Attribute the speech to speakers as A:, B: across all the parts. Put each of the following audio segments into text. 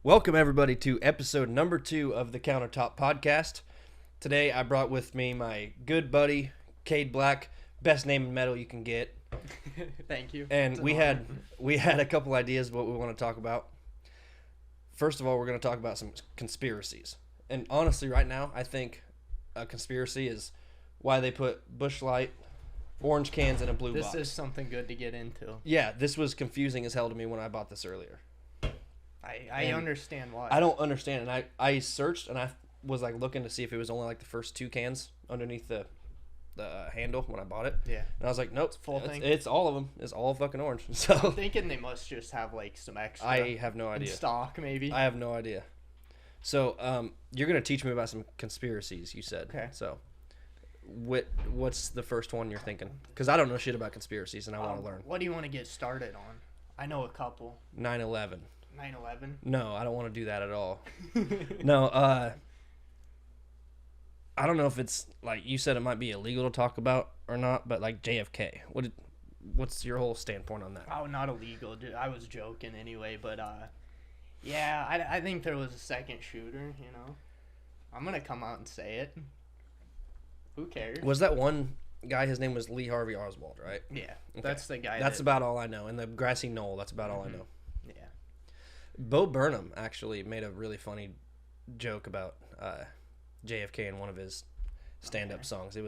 A: Welcome, everybody, to episode number 2 of the Countertop Podcast. Today, I brought with me my good buddy, Cayde Black, best name in metal you can get.
B: Thank you.
A: And we had a couple ideas of what we want to talk about. First of all, we're going to talk about some conspiracies. And honestly, right now, I think a conspiracy is why they put Busch Light, orange cans in a blue box.
B: This is something good to get into.
A: Yeah, this was confusing as hell to me when I bought this earlier.
B: I understand why.
A: I don't understand, and I searched and I was like looking to see if it was only like the first 2 cans underneath the handle when I bought it.
B: Yeah.
A: And I was like, nope,
B: full thing.
A: It's all of them. It's all fucking orange. So
B: I'm thinking they must just have like some extra.
A: I have no idea.
B: In stock, maybe.
A: I have no idea. So you're gonna teach me about some conspiracies. You said.
B: Okay.
A: So what's the first one you're thinking? Because I don't know shit about conspiracies and I want to learn.
B: What do you want to get started on? I know a couple.
A: 9/11.
B: 9/11.
A: No, I don't want to do that at all. No, I don't know if it's like you said it might be illegal to talk about or not, but like JFK. What's your whole standpoint on that?
B: Oh, not illegal. I was joking anyway, but yeah, I think there was a second shooter. You know, I'm gonna come out and say it. Who cares?
A: Was that one guy? His name was Lee Harvey Oswald, right?
B: Yeah,
A: Okay.
B: that's the guy.
A: That's about all I know. And the grassy knoll. That's about all I know.
B: Yeah.
A: Bo Burnham actually made a really funny joke about JFK in one of his stand-up songs. It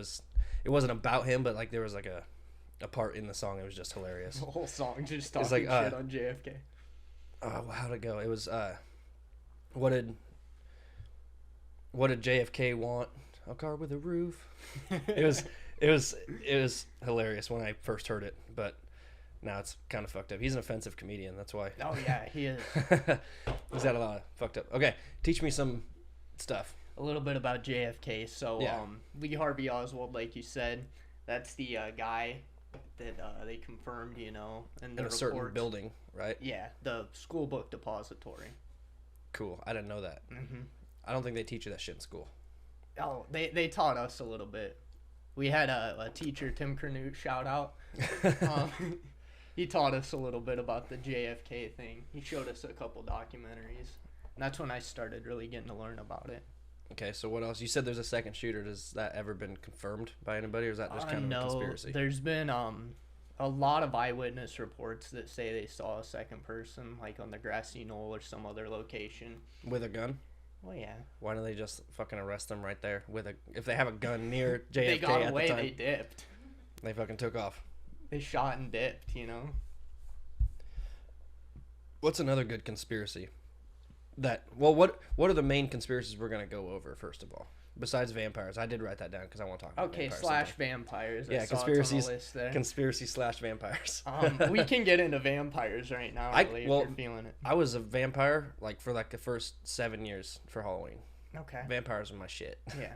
A: wasn't about him, but like there was like a part in the song. It was just hilarious.
B: The whole song just talking
A: like,
B: shit on JFK.
A: How'd it go? It was what did JFK want? A car with a roof. It was hilarious when I first heard it, but now it's kind of fucked up. He's an offensive comedian, that's why.
B: Oh yeah, he is.
A: He's got a lot of fucked up. Okay, teach me some stuff.
B: A little bit about JFK. So
A: Yeah.
B: Lee Harvey Oswald, like you said, that's the guy that they confirmed, you know, in the
A: In a certain
B: reports.
A: building, right?
B: Yeah, the school book depository.
A: Cool. I didn't know that.
B: Mm-hmm.
A: I don't think they teach you that shit in school.
B: Oh, they taught us a little bit. We had a teacher, Tim Crenute, shout out. He taught us a little bit about the JFK thing. He showed us a couple documentaries. And that's when I started really getting to learn about it.
A: Okay, so what else? You said there's a second shooter. Has that ever been confirmed by anybody, or is that just kind of a
B: No,
A: conspiracy?
B: there's been a lot of eyewitness reports that say they saw a second person, like on the grassy knoll or some other location.
A: With a gun?
B: Well, yeah.
A: Why don't they just fucking arrest them right there with a? If they have a gun near JFK
B: They got
A: at
B: away,
A: the time,
B: they dipped.
A: they fucking took off.
B: They shot and dipped, you know?
A: What's another good conspiracy? What are the main conspiracies we're gonna go over first of all? Besides vampires, I did write that down because I want to talk about
B: Okay,
A: vampires
B: / vampires. I
A: Yeah,
B: saw it's on
A: conspiracies.
B: the list there.
A: Conspiracy / vampires.
B: We can get into vampires right now, really, if you're feeling it.
A: I was a vampire like for like the first 7 years for Halloween.
B: Okay.
A: Vampires are my shit.
B: Yeah.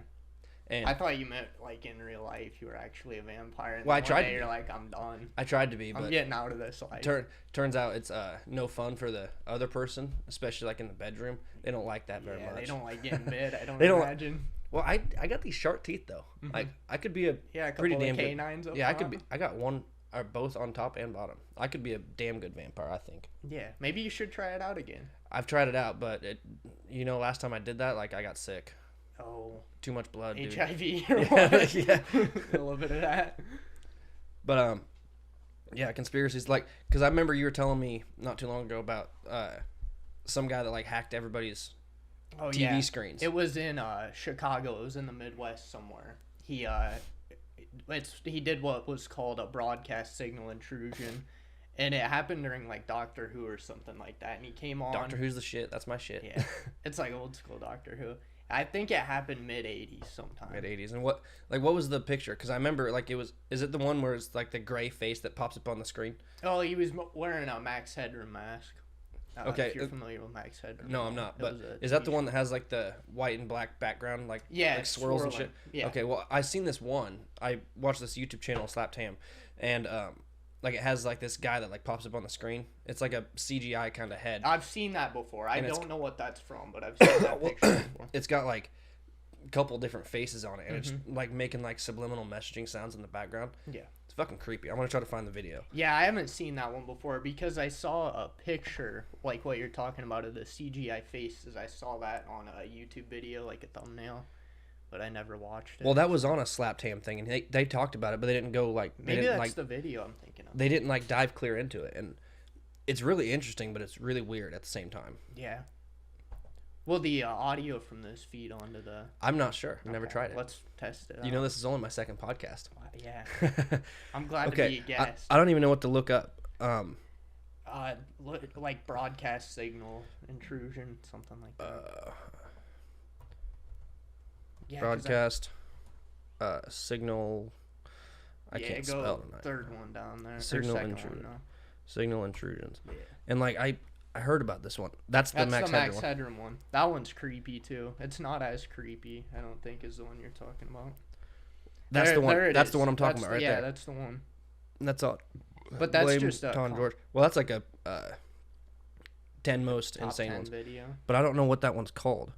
A: And
B: I thought you meant like in real life you were actually a vampire. And
A: Well, I
B: then
A: tried
B: one
A: to
B: day
A: be.
B: you're like, I'm done.
A: I tried to be,
B: I'm
A: but
B: getting out of this life.
A: turns out it's no fun for the other person, especially like in the bedroom. They don't like that very much.
B: They don't like getting bit. I don't
A: They don't-
B: imagine.
A: Well, I got these sharp teeth though. Like I could be a
B: Yeah, a couple
A: pretty
B: of
A: damn good.
B: canines up
A: Yeah, I
B: top.
A: could be. I got one or both on top and bottom. I could be a damn good vampire, I think.
B: Yeah, maybe you should try it out again.
A: I've tried it out, but last time I did that, like I got sick.
B: Oh,
A: Too much blood, dude.
B: HIV or
A: Yeah,
B: what?
A: yeah.
B: A little bit of that.
A: But yeah, conspiracies like because I remember you were telling me not too long ago about some guy that like hacked everybody's
B: Oh,
A: TV
B: yeah.
A: screens.
B: It was in Chicago. It was in the Midwest somewhere. He did what was called a broadcast signal intrusion, and it happened during like Doctor Who or something like that. And he came on.
A: Doctor Who's the shit. That's my shit.
B: Yeah, it's like old school Doctor Who. I think it happened mid '80s sometime.
A: Mid 80s. And what was the picture? Because I remember like is it the one where it's like the gray face that pops up on the screen?
B: Oh, he was wearing a Max Headroom mask.
A: Okay,
B: If you're familiar with Max Headroom.
A: No, I'm not.
B: It
A: But
B: was a
A: is that
B: TV
A: the one that has like the white and black background, like
B: Yeah,
A: like swirls and shit?
B: swirling. Yeah.
A: Okay, well I seen this one. I watched this YouTube channel, Slapped Ham, and like it has like this guy that like pops up on the screen. It's like a CGI kind of head.
B: I've seen that before. I
A: And it's-
B: don't know what that's from, but I've seen that picture before.
A: It's got like a couple different faces on it, and it's
B: Mm-hmm.
A: like making like subliminal messaging sounds in the background.
B: Yeah.
A: It's fucking creepy. I'm gonna try to find the video.
B: Yeah, I haven't seen that one before because I saw a picture like what you're talking about of the CGI faces. I saw that on a YouTube video, like a thumbnail, but I never watched it.
A: Well, that was on a Slapped Ham thing, and they talked about it, but they didn't go like
B: Maybe that's the video I'm thinking of.
A: They didn't like dive clear into it, and it's really interesting, but it's really weird at the same time.
B: Yeah. Will the audio from this feed onto the...
A: I'm not sure. I've never tried it.
B: Let's test it out.
A: You know, this is only my second podcast.
B: Yeah. I'm glad to be a guest.
A: I don't even know what to look up.
B: Like broadcast signal intrusion, something like that. Yeah,
A: broadcast signal... I can't spell it.
B: Third one down there.
A: Signal
B: intrusion.
A: Signal intrusions.
B: Yeah.
A: And like I heard about this one. That's the Max
B: Headroom one. That one's creepy too. It's not as creepy, I don't think, as the one you're talking about.
A: That's the one. That's the one I'm talking about right there.
B: Yeah, that's the one.
A: That's all.
B: But that's just a
A: Tom George. Well, that's like a 10 most
B: top
A: insane
B: 10
A: ones.
B: video.
A: But I don't know what that one's called.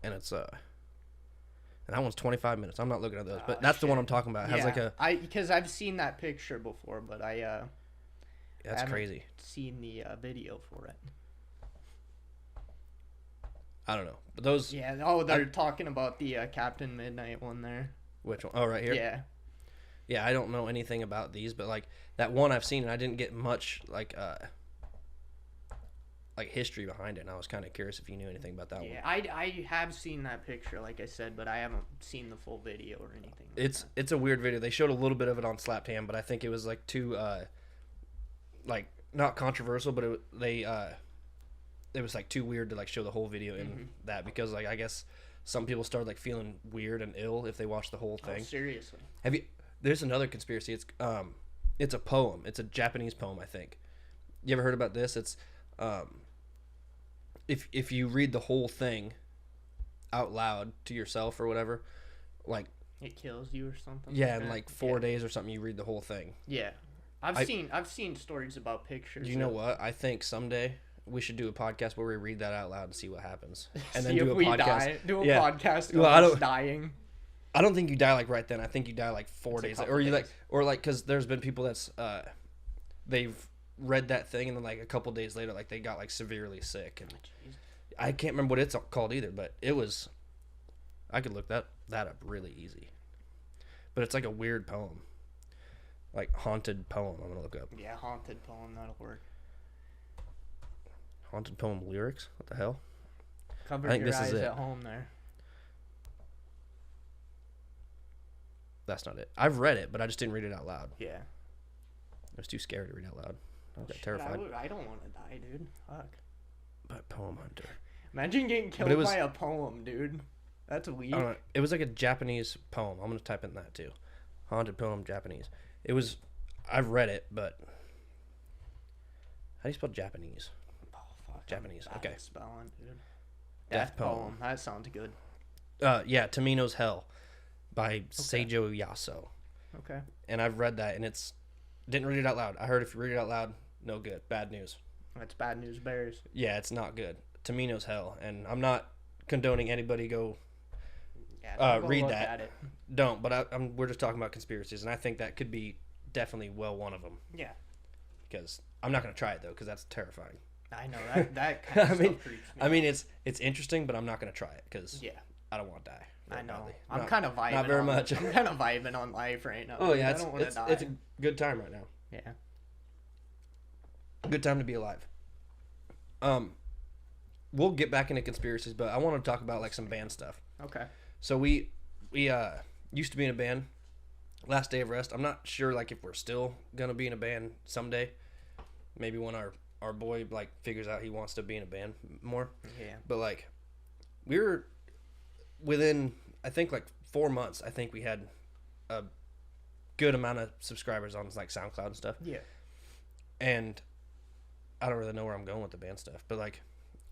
A: And it's and that one's 25 minutes. I'm not looking at those, but that's the one I'm talking about. It has like a
B: because I've seen that picture before, but
A: that's crazy.
B: Seen the video for it.
A: I don't know, but those.
B: Yeah. Oh, they're talking about the Captain Midnight one there.
A: Which one? Oh, right here.
B: Yeah.
A: Yeah, I don't know anything about these, but like that one I've seen, and I didn't get much like history behind it, and I was kind of curious if you knew anything about that one.
B: Yeah, I have seen that picture, like I said, but I haven't seen the full video or anything.
A: It's a weird video. They showed a little bit of it on Slapped Ham, but I think it was like too like not controversial, but it was like too weird to like show the whole video in that, because like I guess some people started like feeling weird and ill if they watched the whole thing.
B: Oh, seriously?
A: Have you? There's another conspiracy. It's a poem. It's a Japanese poem, I think. You ever heard about this? It's if you read the whole thing out loud to yourself or whatever, like
B: it kills you or something.
A: Yeah, in like 4 days or something, you read the whole thing.
B: Yeah, I've seen stories about pictures.
A: You know what? I think someday we should do a podcast where we read that out loud and see what happens, and
B: then do a podcast. Podcast.
A: Well, I don't
B: dying.
A: I don't think you die like right then. I think you die like 4 days, or you
B: days.
A: because there's been people that's they've read that thing and then like a couple days later, like they got like severely sick, and I can't remember what it's called either, but it was. I could look that up really easy, but it's like a weird poem, like haunted poem. I'm gonna look up.
B: Yeah, haunted poem, that'll work.
A: Haunted poem lyrics. What the hell?
B: Cover your eyes at home there.
A: That's not it. I've read it, but I just didn't read it out loud.
B: Yeah.
A: I was too scared to read out loud. I got terrified.
B: I don't want to die, dude. Fuck.
A: But poem hunter.
B: Imagine getting killed by a poem, dude. That's weird.
A: I don't know. It was like a Japanese poem. I'm gonna type in that too. Haunted poem Japanese. It was. I've read it, but how do you spell Japanese?
B: Oh fuck.
A: Japanese. Okay.
B: Spelling, dude.
A: Death poem.
B: That sounds good.
A: Yeah, Tamino's Hell by Seijo Yaso.
B: Okay.
A: And I've read that, and didn't read it out loud. I heard if you read it out loud, no good. Bad news.
B: That's bad news bears.
A: Yeah, it's not good. Tamino's Hell, and I'm not condoning anybody go read that.
B: At it.
A: Don't, but we're just talking about conspiracies, and I think that could be definitely one of them.
B: Yeah.
A: Because I'm not going to try it, though, because that's terrifying.
B: I know, that kind of stuff creeps me out.
A: It's interesting, but I'm not going to try it, because I don't want to die.
B: I know. I'm kind of vibing.
A: Not very much.
B: I'm kind of vibing on life right now.
A: Oh, yeah,
B: I don't want to die.
A: It's a good time right now.
B: Yeah.
A: Good time to be alive. We'll get back into conspiracies, but I want to talk about like some band stuff.
B: Okay.
A: So we used to be in a band. Last Day of Rest. I'm not sure like if we're still gonna be in a band someday. Maybe when our boy like figures out he wants to be in a band more.
B: Yeah.
A: But like we were within I think like 4 months. I think we had a good amount of subscribers on like SoundCloud and stuff.
B: Yeah.
A: And I don't really know where I'm going with the band stuff, but like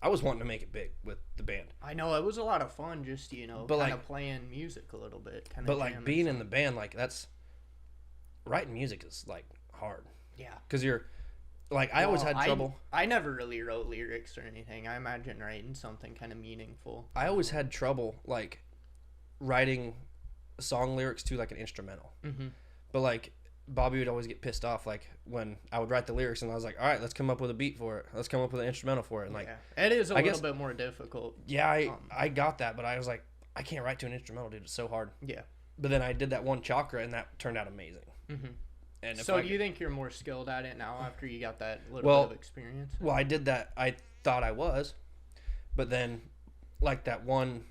A: I was wanting to make it big with the band.
B: I know it was a lot of fun, just kind of playing music a little bit.
A: But like being in the band, like that's writing music is like hard.
B: Yeah.
A: Because you're like I always had trouble.
B: I never really wrote lyrics or anything. I imagine writing something kind of meaningful.
A: I always had trouble like writing song lyrics to like an instrumental.
B: Mm-hmm.
A: But like Bobby would always get pissed off like when I would write the lyrics and I was like, all right, let's come up with a beat for it. Let's come up with an instrumental for it. And like,
B: it is a
A: I
B: little
A: guess,
B: bit more difficult.
A: Yeah, I got that, but I was like, I can't write to an instrumental, dude. It's so hard.
B: Yeah.
A: But then I did that one chakra and that turned out amazing.
B: Mm-hmm.
A: And
B: so you think you're more skilled at it now after you got that little bit of experience?
A: Well, I did that. I thought I was, but then like that one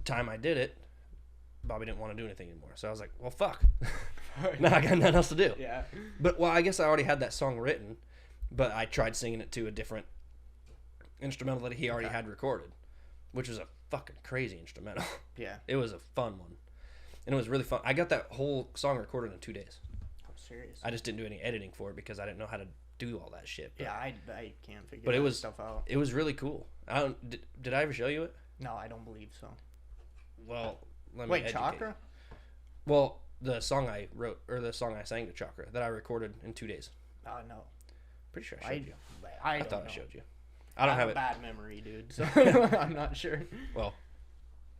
A: time I did it, Bobby didn't want to do anything anymore. So I was like, well, fuck. Now I got nothing else to do.
B: Yeah.
A: But, well, I guess I already had that song written, but I tried singing it to a different instrumental that he already had recorded, which was a fucking crazy instrumental.
B: Yeah.
A: It was a fun one. And it was really fun. I got that whole song recorded in 2 days.
B: Oh, serious?
A: I just didn't do any editing for it because I didn't know how to do all that shit.
B: But, yeah, I can't figure that stuff out.
A: It was really cool. Did I ever show you it?
B: No, I don't believe so.
A: Well, let me
B: Wait, Chakra?
A: Well, the song I wrote, or the song I sang to Chakra, that I recorded in 2 days.
B: No.
A: Pretty sure I showed you.
B: I
A: thought
B: know.
A: I showed you. I don't have
B: a
A: it.
B: bad memory, dude, so I'm not sure.
A: Well,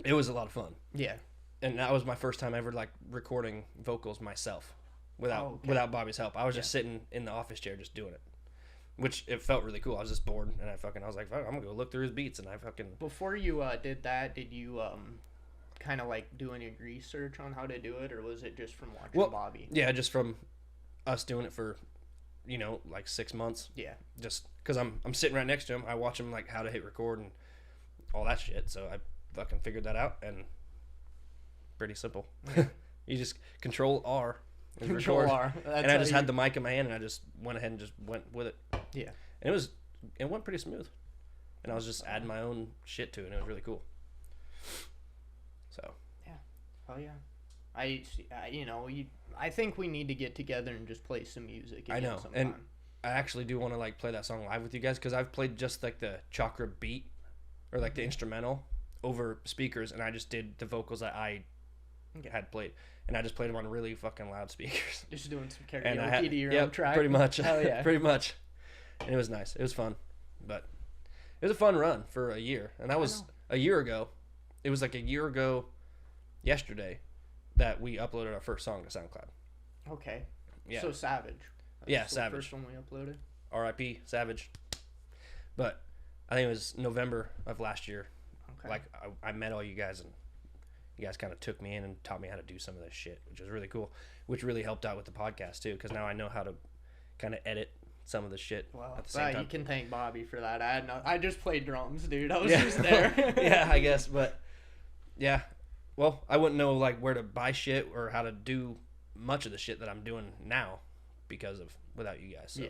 A: it was a lot of fun.
B: Yeah.
A: And that was my first time ever, like, recording vocals myself without Bobby's help. I was just sitting in the office chair just doing it. Which, it felt really cool. I was just bored, and I was like, fuck, I'm gonna go look through his beats, and I fucking...
B: Before you did that, did you kind of like do any research on how to do it, or was it just from watching Bobby?
A: Yeah, just from us doing it for, like 6 months.
B: Yeah. Just
A: because I'm sitting right next to him. I watch him, like, how to hit record and all that shit. So I fucking figured that out, and pretty simple. You just control R.
B: Control R.
A: And I just had the mic in my hand, and I just went ahead and just went with it.
B: Yeah.
A: And it went pretty smooth. And I was just adding my own shit to it, and it was really cool. So.
B: Yeah. Oh yeah. I think we need to get together and just play some music.
A: I know,
B: sometime.
A: and I actually do want to like play that song live with you guys because I've played just like the Chakra beat or like the instrumental over speakers, and I just did the vocals that I had played, and I just played them on really fucking loud speakers.
B: Just doing some karaoke to your own track.
A: Pretty much.
B: Oh yeah,
A: pretty much. And it was nice. It was fun, but it was a fun run for a year, and that was a year ago. It was like a year ago yesterday that we uploaded our first song to SoundCloud.
B: Okay.
A: Yeah.
B: So Savage.
A: That's Savage.
B: The first one we uploaded.
A: R.I.P. Savage. But I think it was November of last year.
B: Okay.
A: Like I met all you guys, and you guys kind of took me in and taught me how to do some of this shit, which was really cool. Which really helped out with the podcast too, because now I know how to kind of edit some of the shit at the same time.
B: You can thank Bobby for that. I just played drums, dude. I was just there.
A: Yeah, I guess, but yeah. Well, I wouldn't know like where to buy shit or how to do much of the shit that I'm doing now without you guys. So I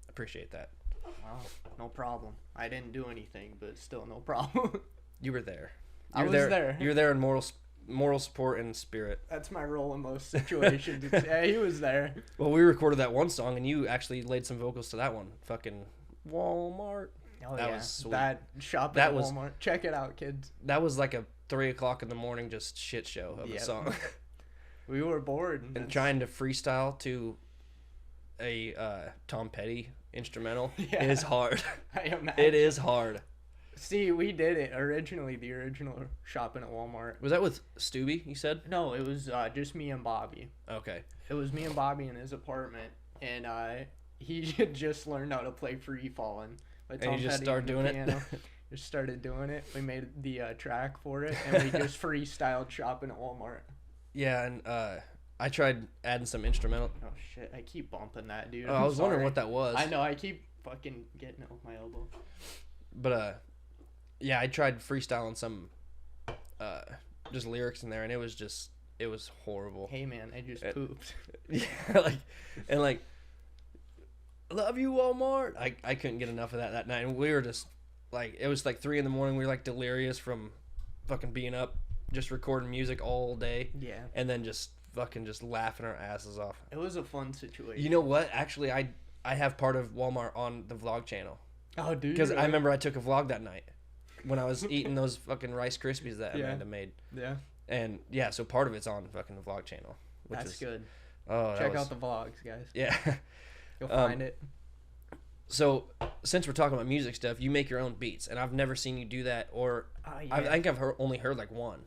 A: appreciate that.
B: Wow, no problem. I didn't do anything, but still no problem.
A: You were there.
B: I was there.
A: You were there in moral support and spirit.
B: That's my role in most situations. Yeah, he was there.
A: Well, we recorded that one song, and you actually laid some vocals to that one. Fucking Walmart.
B: Oh,
A: that
B: yeah.
A: was sweet.
B: That shop at Walmart. Check it out, kids.
A: That was like a 3:00 in the morning just shit show of a song.
B: We were bored.
A: And trying to freestyle to a Tom Petty instrumental is hard.
B: I imagine.
A: It is hard.
B: See, we did it originally. The original shopping at Walmart.
A: Was that with Stubby, you said?
B: No, it was just me and Bobby.
A: Okay.
B: It was me and Bobby in his apartment, and he had just learned how to play Free Fallin'.
A: And you just started doing it?
B: Just started doing it. We made the track for it, and we just freestyled shopping at Walmart.
A: Yeah, and I tried adding some instrumental.
B: Oh, shit. I keep bumping that, dude.
A: Oh, I was wondering what that was.
B: I know. I keep fucking getting it with my elbow.
A: But, yeah, I tried freestyling some just lyrics in there, and it was horrible.
B: Hey, man, I just pooped.
A: Yeah, like, love you, Walmart. I couldn't get enough of that night, and we were just, like, it was like 3 a.m. We were, like, delirious from fucking being up, just recording music all day.
B: Yeah.
A: And then just fucking just laughing our asses off.
B: It was a fun situation.
A: You know what? Actually, I have part of Walmart on the vlog channel.
B: Oh, dude.
A: Because I remember I took a vlog that night when I was eating those fucking Rice Krispies that Amanda made.
B: Yeah.
A: And, yeah, so part of it's on fucking the vlog channel.
B: That's good.
A: Oh,
B: Check out the vlogs, guys.
A: Yeah.
B: You'll find it.
A: So, since we're talking about music stuff, you make your own beats, and I've never seen you do that, or I think I've only heard like one.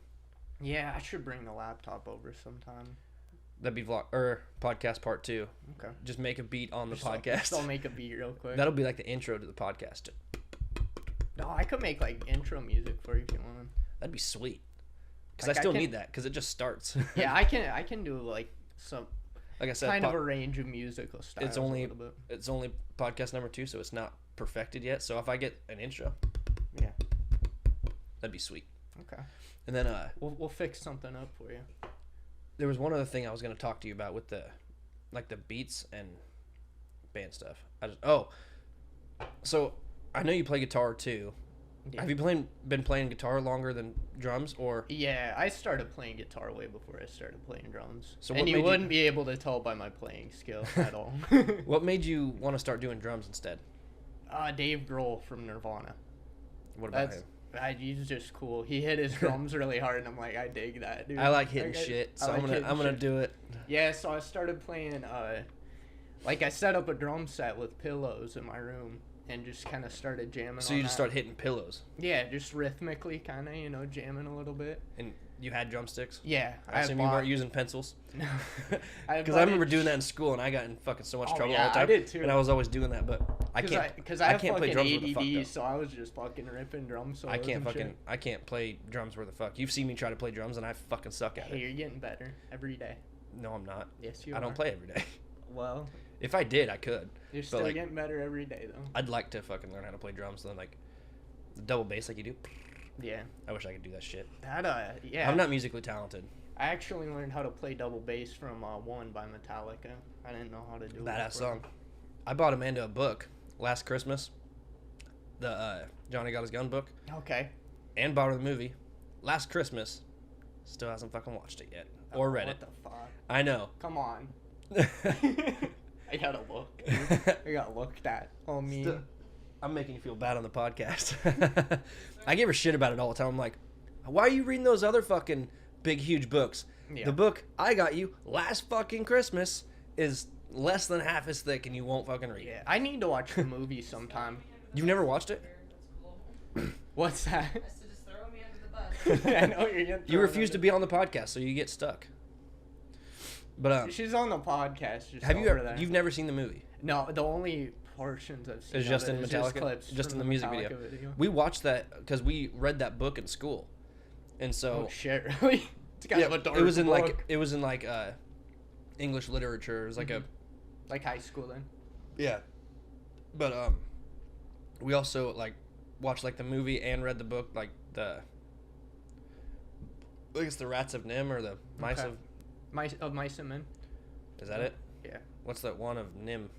B: Yeah, I should bring the laptop over sometime.
A: That'd be vlog or podcast part 2.
B: Okay.
A: Just make a beat on the
B: Just
A: podcast.
B: I'll make a beat real quick.
A: That'll be like the intro to the podcast.
B: No, I could make like intro music for you if you want.
A: That'd be sweet. Because
B: Like,
A: I still
B: I can-
A: need that because it just starts.
B: Yeah, I can do like some
A: Like I said,
B: kind of a range of musical styles.
A: it's only
B: a little bit.
A: it's only podcast number 2, so it's not perfected yet. So if I get an intro,
B: Yeah.
A: that'd be sweet.
B: Okay.
A: And then
B: We'll fix something up for you.
A: there was one other thing I was going to talk to you about with the beats and band stuff. So I know you play guitar too.
B: Yeah.
A: Have you been playing guitar longer than drums, or
B: Yeah, I started playing guitar way before I started playing drums.
A: So
B: and
A: what
B: you
A: made you-
B: wouldn't be able to tell by my playing skill at all.
A: what made you want to start doing drums instead?
B: Dave Grohl from Nirvana.
A: What about
B: That's
A: him?
B: he's just cool. He hit his drums really hard, and I'm like, I dig that, dude.
A: I like hitting
B: Like,
A: shit,
B: I
A: so
B: like hitting
A: I'm gonna
B: shit.
A: do it.
B: Yeah, so I started playing. Like I set up a drum set with pillows in my room, and just kind of started jamming.
A: So
B: on
A: you just
B: that.
A: start hitting pillows,
B: Yeah, just rhythmically, kind of, jamming a little bit.
A: and you had drumsticks.
B: Yeah,
A: I assume you weren't using pencils.
B: No,
A: Because I remember doing that in school, and I got in fucking so much
B: Oh,
A: trouble
B: yeah,
A: all the time.
B: I did too.
A: And I was always doing that, but I can't.
B: Because I have
A: can't play
B: fucking
A: drums worth a fuck, though.
B: ADD, so I was just fucking ripping drum solos.
A: I can't
B: and shit.
A: I can't play drums worth a fuck. You've seen me try to play drums, and I fucking suck at
B: Hey,
A: it.
B: you're getting better every day.
A: No, I'm not.
B: Yes, you
A: I
B: are.
A: don't play every day.
B: Well,
A: If I did, I could.
B: you're still
A: like,
B: getting better every day, though.
A: I'd like to fucking learn how to play drums. Then like the double bass like you do.
B: Yeah.
A: I wish I could do that shit.
B: Yeah.
A: I'm not musically talented.
B: I actually learned how to play double bass from One by Metallica. I didn't know how to do it.
A: Badass
B: before.
A: song. I bought Amanda a book last Christmas. The Johnny Got His Gun book.
B: Okay.
A: And bought her the movie last Christmas. Still hasn't fucking watched it yet or read
B: What
A: it.
B: the fuck?
A: I know.
B: Come on. I gotta look. I got looked at. Oh, me.
A: I'm making you feel bad on the podcast. I give her shit about it all the time. I'm like, why are you reading those other fucking big, huge books?
B: Yeah.
A: The book I got you last fucking Christmas is less than half as thick, and you won't fucking read it.
B: Yeah, I need to watch the movie sometime.
A: You've never watched it?
B: What's that?
C: I said, just throw me under the bus.
B: I know you're getting
A: You refuse to be on the podcast, so you get stuck. But
B: She's on the podcast. Just
A: have you
B: over
A: ever?
B: there.
A: You've never seen the movie?
B: No, the only portions I've seen
A: It's just
B: of
A: in
B: it is
A: Metallica?
B: clips
A: Just
B: from
A: in the music video.
B: Metallica
A: We watched that because we read that book in school, and so
B: Oh shit! Really? It's kind of a dark
A: it was in
B: book.
A: English literature. It was like
B: Mhm. Like high school then.
A: yeah, but we also like watched like the movie and read the book, like I guess the Rats of Nim or the Mice
B: Okay.
A: of
B: Mice and Men.
A: is that it?
B: Yeah.
A: What's that one of Nim?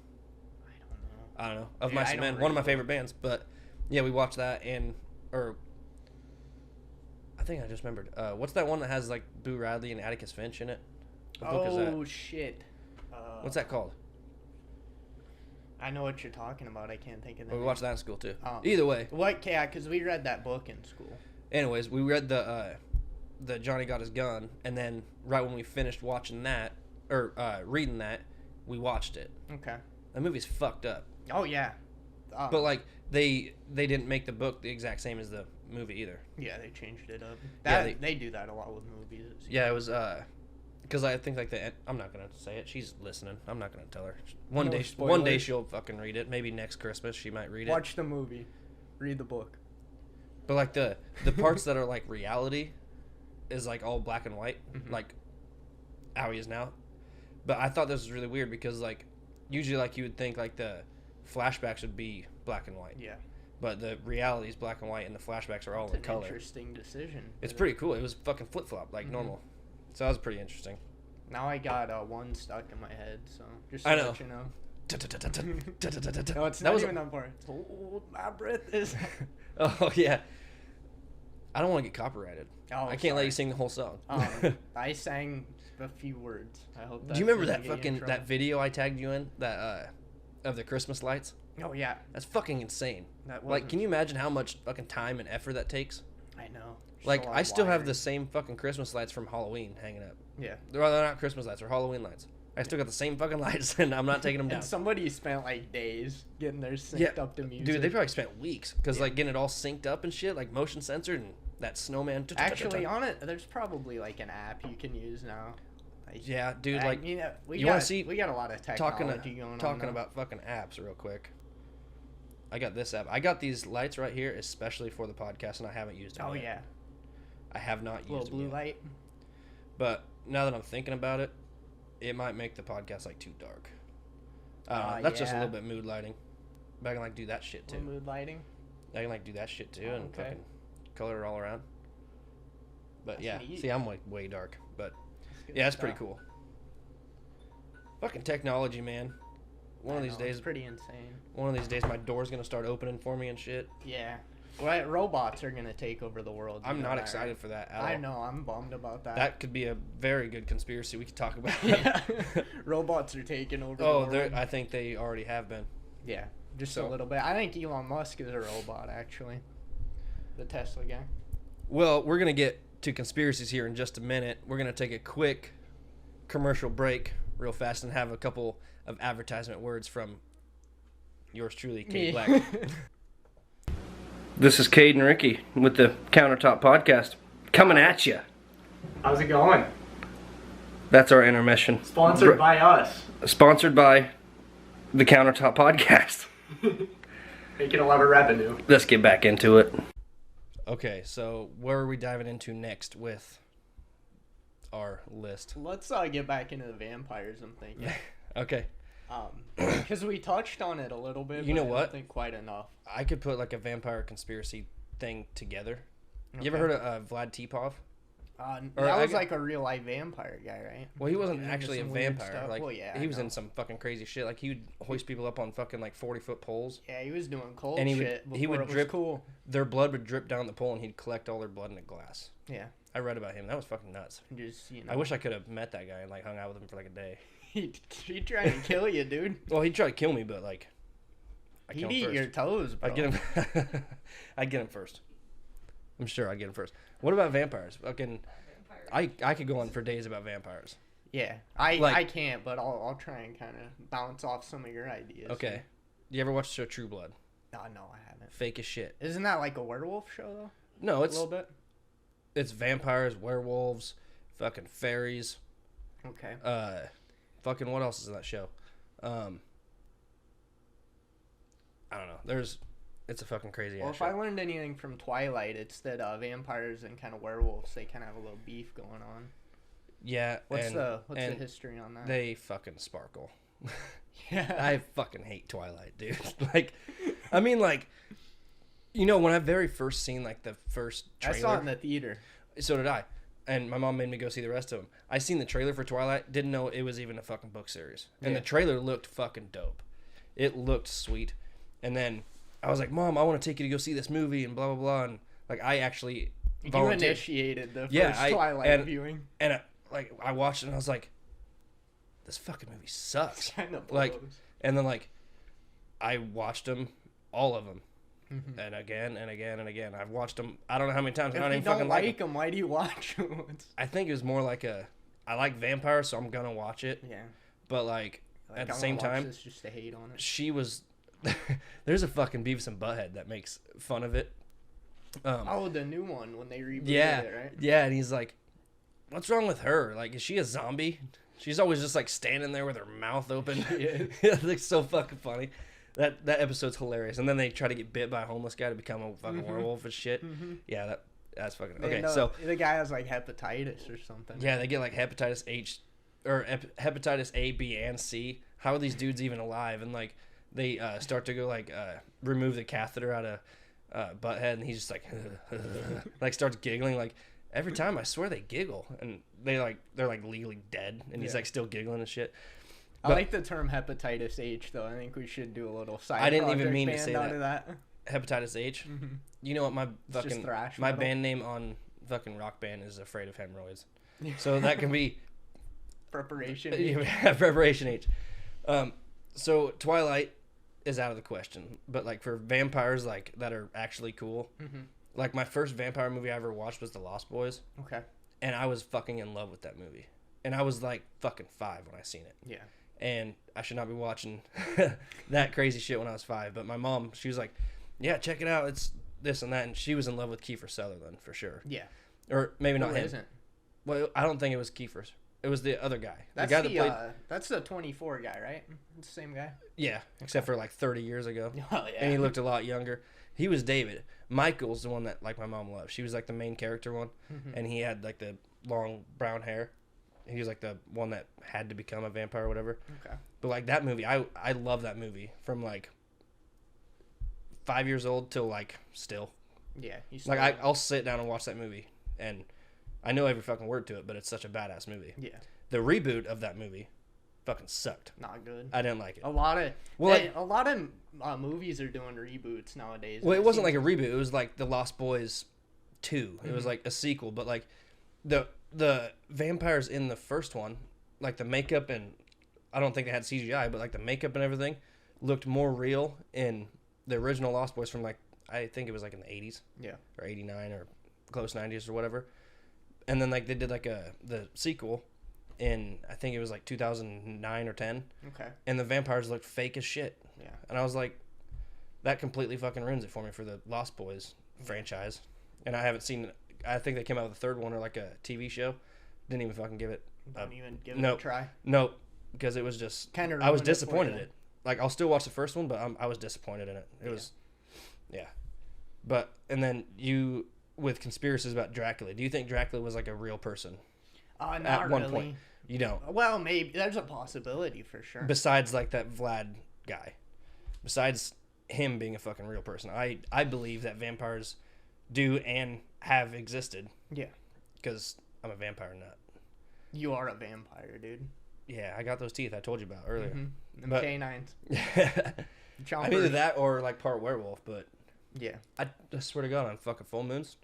B: I don't know.
A: I don't know. Of
B: Yeah,
A: Mice
B: I
A: and
B: don't
A: Men, one of my
B: read
A: favorite bands. But yeah, we watched that I think I just remembered. What's that one that has like Boo Radley and Atticus Finch in it? What book is that?
B: Oh shit.
A: What's that called?
B: I know what you're talking about. I can't think of that.
A: Well, we watched that in school too.
B: Oh.
A: Either way,
B: What? Yeah, because we read that book in school.
A: anyways, we read the Johnny Got His Gun, and then right when we finished watching that or reading that, we watched it.
B: Okay.
A: The movie's fucked up,
B: Oh yeah.
A: but like they didn't make the book the exact same as the movie either.
B: Yeah, they changed it up.
A: Yeah,
B: They do that a lot with movies. it seems.
A: Yeah, it was because I think like I'm not gonna say it. She's listening. I'm not gonna tell her. One
B: No
A: day
B: spoilers.
A: she'll fucking read it. Maybe next Christmas she might read it.
B: Watch the movie. Read the book.
A: But like the parts that are like reality is like all black and white,
B: Mhm.
A: like how he is now. But I thought this was really weird because like usually like you would think like the flashbacks would be black and white,
B: Yeah.
A: but the reality is black and white and the flashbacks are all
B: It's
A: in
B: an
A: color.
B: interesting decision.
A: It's pretty cool. It was fucking flip flop like
B: Mhm.
A: normal, so that was pretty interesting.
B: Now I got one stuck in my head, so just
A: I
B: to
A: know.
B: let you know. No, it's
A: That
B: not
A: was
B: even that part. Hold my breath is.
A: Oh yeah. I don't want to get copyrighted.
B: Oh,
A: I can't let
B: sorry.
A: you sing the whole song.
B: I sang a few words. I hope.
A: Do you remember
B: doesn't
A: that
B: get you in
A: fucking that
B: trouble.
A: video I tagged you in that of the Christmas lights?
B: Oh yeah,
A: That's fucking insane.
B: that
A: Like,
B: wasn't-
A: can you imagine how much fucking time and effort that takes?
B: I know. Just
A: Like,
B: a lot
A: I
B: of
A: still have
B: wiring.
A: the same fucking Christmas lights from Halloween hanging up.
B: Yeah.
A: They're not Christmas lights; they're Halloween lights. I still got the same fucking lights, and I'm not taking them down.
B: And somebody spent like days getting theirs synced up to music.
A: Dude, they probably spent weeks because
B: Yeah.
A: like getting it all synced up and shit, like motion censored, and that snowman.
B: Actually, on it, there's probably like an app you can use now. Like,
A: yeah, dude. Like,
B: you know,
A: you want to see?
B: We got a lot of technology going on.
A: Talking about fucking apps, real quick. I got this app. I got these lights right here, especially for the podcast, and I haven't used them.
B: Oh
A: yet.
B: yeah.
A: I have not used
B: Little
A: them
B: blue
A: yet.
B: light.
A: But now that I'm thinking about it, it might make the podcast like too dark. That's just a little bit mood lighting. But I can like do that shit too.
B: Mood lighting.
A: I can like do that shit too and
B: okay.
A: fucking color it all around. But
B: That's
A: yeah,
B: neat.
A: see, I'm like way dark, but
B: Good
A: yeah, it's
B: stuff.
A: pretty cool. Fucking technology, man. One of these days,
B: it's pretty insane.
A: one of these days, my door's gonna start opening for me and shit.
B: Yeah. Right, robots are gonna take over the world.
A: I'm not excited for that at all.
B: I know. I'm bummed about that.
A: That could be a very good conspiracy we could talk about.
B: Yeah. Robots are taking over.
A: Oh,
B: the world.
A: I think they already have been.
B: Yeah, just
A: So-
B: a little bit. I think Elon Musk is a robot, actually. The Tesla guy.
A: Well, we're gonna get to conspiracies here in just a minute. We're gonna take a quick commercial break real fast and have a couple of advertisement words from yours truly, Cayde Black. This is Cayde and Ricky with the Countertop Podcast coming at you.
D: How's it going?
A: That's our intermission.
D: Sponsored by us.
A: Sponsored by the Countertop Podcast.
D: Making a lot of revenue.
A: Let's get back into it. Okay, so where are we diving into next with our list?
B: Let's get back into the vampires. I'm thinking.
A: Okay.
B: Because we touched on it a little bit.
A: You know
B: but I
A: what?
B: don't think quite enough.
A: I could put like a vampire conspiracy thing together. You ever
B: Okay.
A: heard of Vlad Tepov? Or
B: That
A: I
B: was
A: got-
B: like a real life vampire guy, right?
A: Well, he wasn't
B: Into
A: actually a
B: some weird
A: vampire.
B: stuff.
A: Like,
B: Well, yeah,
A: he
B: I
A: was
B: know.
A: in some fucking crazy shit. Like, he would hoist people up on fucking like 40-foot poles.
B: Yeah, he was doing cold
A: And he would-
B: shit.
A: he would
B: before it was
A: drip-
B: cool.
A: Their blood would drip down the pole, and he'd collect all their blood in a glass.
B: Yeah,
A: I read about him. That was fucking nuts.
B: just you know.
A: I wish I could have met that guy and like hung out with him for like a day.
B: he tried to kill you, dude.
A: Well, he'd try to kill me, but like, I'd
B: He'd
A: kill him
B: eat
A: first.
B: your toes, bro.
A: I'd get him. I'd get him first. I'm sure I'd get him first. What about vampires? Fucking, I could go on for days about vampires.
B: Yeah,
A: Like-
B: I can't, but I'll try and kind of bounce off some of your ideas.
A: Okay. Do you ever watch the show True Blood?
B: No, I haven't.
A: Fake as shit.
B: Isn't that like a werewolf show though?
A: No,
B: A
A: it's
B: little bit.
A: it's vampires, werewolves, fucking fairies.
B: Okay.
A: Fucking what else is in that show? I don't know. It's a fucking crazy
B: Well,
A: ass
B: if I
A: show.
B: learned anything from Twilight, it's that vampires and kind of werewolves, they kind of have a little beef going on.
A: Yeah.
B: What's
A: and,
B: the
A: and
B: history on that?
A: They fucking sparkle.
B: yeah.
A: I fucking hate Twilight, dude. Like, I mean, like, you know, when I very first seen like the first
B: I
A: trailer,
B: saw it in the theater.
A: so did I, and my mom made me go see the rest of them. I seen the trailer for Twilight, didn't know it was even a fucking book series, and
B: Yeah.
A: the trailer looked fucking dope. It looked sweet, and then I was like, "Mom, I want to take you to go see this movie," and blah blah blah, and like I actually
B: You
A: volunteered.
B: initiated the
A: Yeah,
B: first Twilight
A: and-
B: viewing.
A: And I watched it and I was like, this fucking movie sucks.
B: Kind of
A: Like,
B: blows.
A: and then like, I watched them, all of them,
B: Mhm.
A: and again and again and again. I've watched them. I don't know how many times. I
B: If
A: don't
B: you
A: even
B: don't
A: fucking
B: like
A: like them.
B: them, why do you watch them?
A: I think it was more like I like vampires, so I'm gonna watch it.
B: Yeah.
A: But like,
B: Like,
A: at the
B: I
A: same
B: wanna watch
A: time,
B: this just to hate on it.
A: she was. There's a fucking Beavis and Butthead that makes fun of it.
B: Oh, the new one when they rebooted
A: Yeah,
B: it, right?
A: yeah, and he's like, "What's wrong with her? Like, is she a zombie? She's always just like standing there with her mouth open." It looks so fucking funny. That episode's hilarious. And then they try to get bit by a homeless guy to become a fucking werewolf and shit. Yeah, that's fucking okay.
B: And,
A: So
B: the guy has like hepatitis or something.
A: yeah, they get like hepatitis H or hepatitis A, B, and C. How are these dudes even alive? And like they start to go like remove the catheter out of Butthead, and he's just like like starts giggling like every time. I swear they giggle, and they're like legally dead, and he's
B: Yeah.
A: like still giggling and shit.
B: I
A: But-
B: like the term hepatitis H though. I think we should do a little side.
A: I didn't even
B: project
A: mean to
B: band
A: say
B: out
A: that.
B: of that.
A: Hepatitis H.
B: Mhm.
A: You know what my
B: just
A: fucking
B: thrash
A: my
B: metal.
A: band name on fucking Rock Band is Afraid of Hemorrhoids. So that can be
B: Preparation.
A: preparation H. So Twilight is out of the question, but like for vampires like that are actually cool.
B: Mhm.
A: Like my first vampire movie I ever watched was The Lost Boys,
B: Okay.
A: and I was fucking in love with that movie. And I was like fucking 5 when I seen it.
B: Yeah.
A: And I should not be watching that crazy shit when I was 5. But my mom, she was like, "Yeah, check it out. It's this and that, and she was in love with Kiefer Sutherland for sure.
B: Yeah.
A: Or maybe not
B: Who
A: him.
B: isn't?
A: Well, I don't think it was Kiefer's. It was the other guy.
B: That's
A: the guy that played.
B: That's the 24 guy, right? It's the same guy.
A: Yeah, except for like 30 years ago.
B: Oh yeah.
A: And he looked a lot younger. He was David. Michael's the one that like my mom loved. She was like the main character one, and he had like the long brown hair. He was like the one that had to become a vampire or whatever.
B: Okay.
A: But like that movie, I love that movie from like 5 years old till like still.
B: Yeah.
A: Like I'll sit down and watch that movie, and I know every fucking word to it, but it's such a badass movie.
B: Yeah.
A: The reboot of that movie fucking sucked.
B: Not good.
A: I didn't like it.
B: A lot of movies are doing reboots nowadays.
A: Well, it wasn't like a reboot. It was like The Lost Boys 2. It was like a sequel, but like the vampires in the first one, like the makeup, and I don't think they had CGI, but like the makeup and everything looked more real in the original Lost Boys from like, I think it was like in the 80s.
B: Yeah.
A: Or 89 or close 90s or whatever. And then like they did like the sequel in, I think it was like 2009 or 10.
B: Okay.
A: And the vampires looked fake as shit.
B: Yeah.
A: And I was like, that completely fucking ruins it for me for the Lost Boys franchise. And I haven't seen, I think they came out with a third one or like a TV show. Didn't even fucking give it.
B: Don't even give it a try.
A: Nope. Because it was just,
B: Kind of.
A: I was disappointed in it. Like I'll still watch the first one, but I was disappointed in it. It was, yeah. But, and then you, with conspiracies about Dracula, do you think Dracula was like a real person?
B: Not
A: at one
B: really.
A: point? You don't.
B: Well, maybe there's a possibility for sure.
A: Besides like that Vlad guy. Besides him being a fucking real person. I believe that vampires do and have existed.
B: Yeah.
A: Because I'm a vampire nut.
B: You are a vampire, dude.
A: Yeah, I got those teeth I told you about earlier.
B: Them
A: But-
B: canines.
A: I'm either that or like part werewolf, but
B: Yeah.
A: I swear to God, on fucking full moons,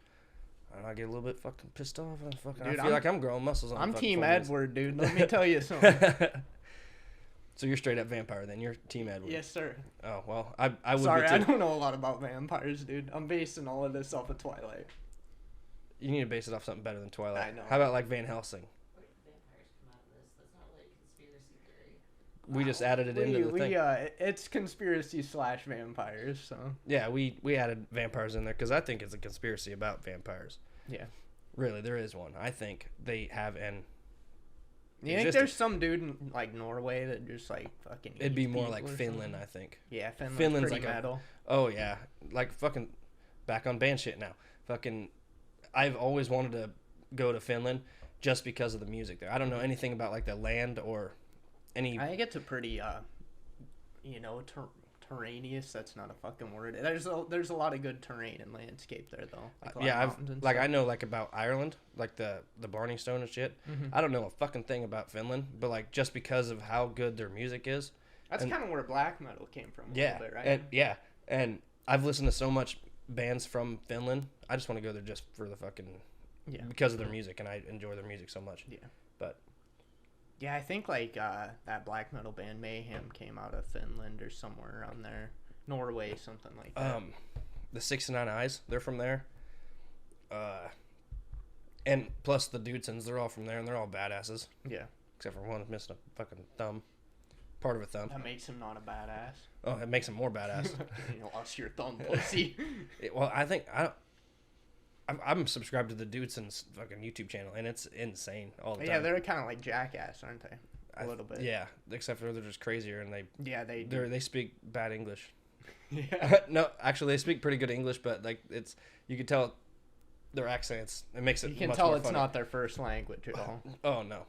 A: I get a little bit fucking pissed off.
B: Dude,
A: I feel like I'm growing muscles on
B: I'm
A: fucking
B: Team
A: full moons.
B: Edward, dude. Let me tell you something.
A: So you're straight up vampire then. You're Team Edward.
B: Yes, sir.
A: Oh, well, I would
B: Sorry,
A: be
B: I
A: too.
B: don't know a lot about vampires, dude. I'm basing all of this off of Twilight.
A: You need to base it off something better than Twilight.
B: I know.
A: How about like Van Helsing?
C: Where did vampires come out of this? That's not really a conspiracy theory.
A: We just added it into the thing.
B: It's conspiracy / vampires, so.
A: Yeah, we added vampires in there because I think it's a conspiracy about vampires.
B: Yeah.
A: Really, there is one. I think they have an.
B: You think there's some dude in, like, Norway that just, like, fucking
A: It'd be
B: eats
A: more
B: people
A: like
B: or
A: Finland,
B: something?
A: I think.
B: Yeah, Finland's
A: Finland's
B: pretty
A: like a-
B: metal.
A: Oh yeah, like fucking back on band shit now. Fucking, I've always wanted to go to Finland just because of the music there. I don't know anything about like the land or any.
B: I think it's a pretty, terraneous. That's not a fucking word. There's a lot of good terrain and landscape there, though. Like a lot of
A: Yeah,
B: mountains and
A: I
B: stuff.
A: know like about Ireland, like the Barney Stone and shit. I don't know a fucking thing about Finland, but like just because of how good their music is.
B: That's kind of where black metal came from. A
A: Yeah,
B: little bit, right?
A: and I've listened to so much bands from Finland. I just want to go there just for the fucking because of their music, and I enjoy their music so much.
B: Yeah.
A: But
B: Yeah, I think like that black metal band Mayhem came out of Finland or somewhere around there, Norway, something like that.
A: the 69 Eyes, they're from there. And plus the Dudesons, they're all from there, and they're all badasses,
B: Yeah,
A: except for one missing a fucking thumb, part of a thumb.
B: that makes him not a badass.
A: Oh, it makes them more badass.
B: You lost your thumb, pussy.
A: Well, I'm subscribed to the Dudesons fucking YouTube channel, and it's insane all the time.
B: Yeah, they're kind of like Jackass, aren't they? A little bit.
A: Yeah, except for they're just crazier, and they speak bad English.
B: Yeah.
A: No, actually, they speak pretty good English, but like you can tell their accents. It makes it.
B: You can
A: much
B: tell
A: more
B: it's
A: funny.
B: not their first language at all.
A: Oh no.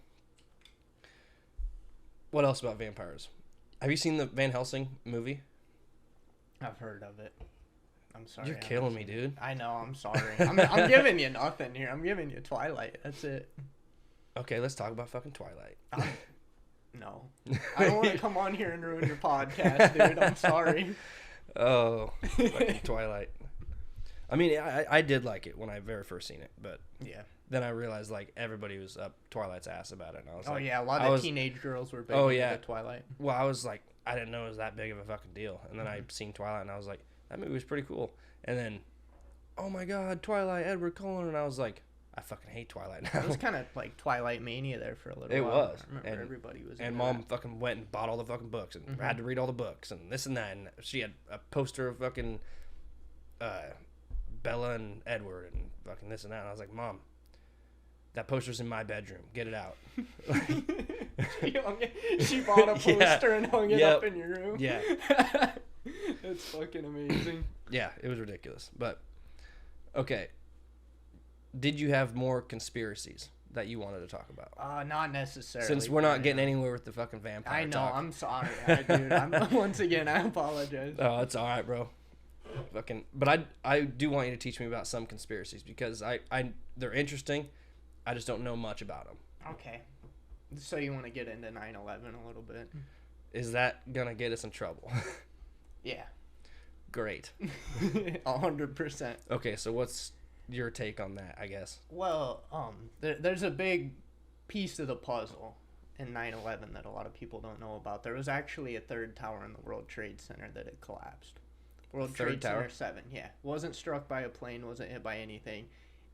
A: What else about vampires? Have you seen the Van Helsing movie?
B: I've heard of it. I'm sorry.
A: You're
B: I
A: killing
B: haven't
A: me,
B: seen it.
A: dude.
B: I know. I'm sorry. I'm giving you nothing here. I'm giving you Twilight. That's it.
A: Okay, let's talk about fucking Twilight.
B: No. I don't want to come on here and ruin your podcast, dude. I'm sorry.
A: Oh, fucking Twilight. I mean, I did like it when I very first seen it, but
B: Yeah.
A: then I realized like everybody was up Twilight's ass about it, and I was
B: Oh
A: like,
B: yeah, a lot
A: I
B: of
A: was-
B: teenage girls were big
A: Oh,
B: into
A: yeah.
B: Twilight.
A: well, I was like, I didn't know it was that big of a fucking deal, and then I seen Twilight, and I was like, that movie was pretty cool, and then, oh my god, Twilight, Edward Cullen, and I was like, I fucking hate Twilight now.
B: It was kind of like Twilight mania there for a little
A: It
B: while.
A: was,
B: I remember
A: and-
B: everybody was.
A: And
B: into
A: mom
B: that.
A: fucking went and bought all the fucking books and had to read all the books and this and that. And she had a poster of fucking Bella and Edward and fucking this and that. And I was like, Mom, that poster's in my bedroom. Get it out.
B: She bought a poster and hung it up in your room.
A: Yeah.
B: That's fucking amazing.
A: Yeah, it was ridiculous. But, okay. Did you have more conspiracies that you wanted to talk about?
B: Not necessarily.
A: Since we're not getting anywhere with the fucking vampire
B: I know,
A: talk.
B: I'm sorry, dude. Once again, I apologize.
A: Oh, it's all right, bro. Fucking, but I do want you to teach me about some conspiracies because they're interesting. I just don't know much about them.
B: Okay. So you want to get into 9/11 a little bit?
A: Is that gonna get us in trouble?
B: Yeah.
A: Great.
B: 100%.
A: Okay, so what's your take on that, I guess?
B: Well, there's a big piece of the puzzle in 9/11 that a lot of people don't know about. There was actually a third tower in the World Trade Center that had collapsed. World Trade Center 7, yeah. Wasn't struck by a plane, wasn't hit by anything.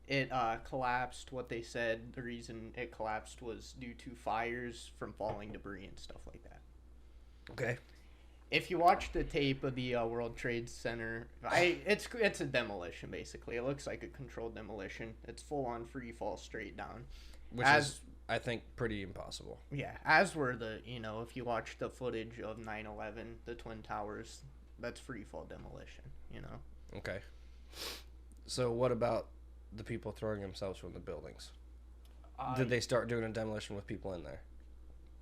B: It collapsed. What they said, the reason it collapsed was due to fires from falling debris and stuff like that.
A: Okay.
B: If you watch the tape of the World Trade Center, it's a demolition basically. It looks like a controlled demolition. It's full on free fall straight down.
A: Which is, I think, pretty impossible.
B: Yeah, as were if you watch the footage of 9/11, the Twin Towers, that's free fall demolition.
A: Okay. So what about the people throwing themselves from the buildings? Did they start doing a demolition with people in there?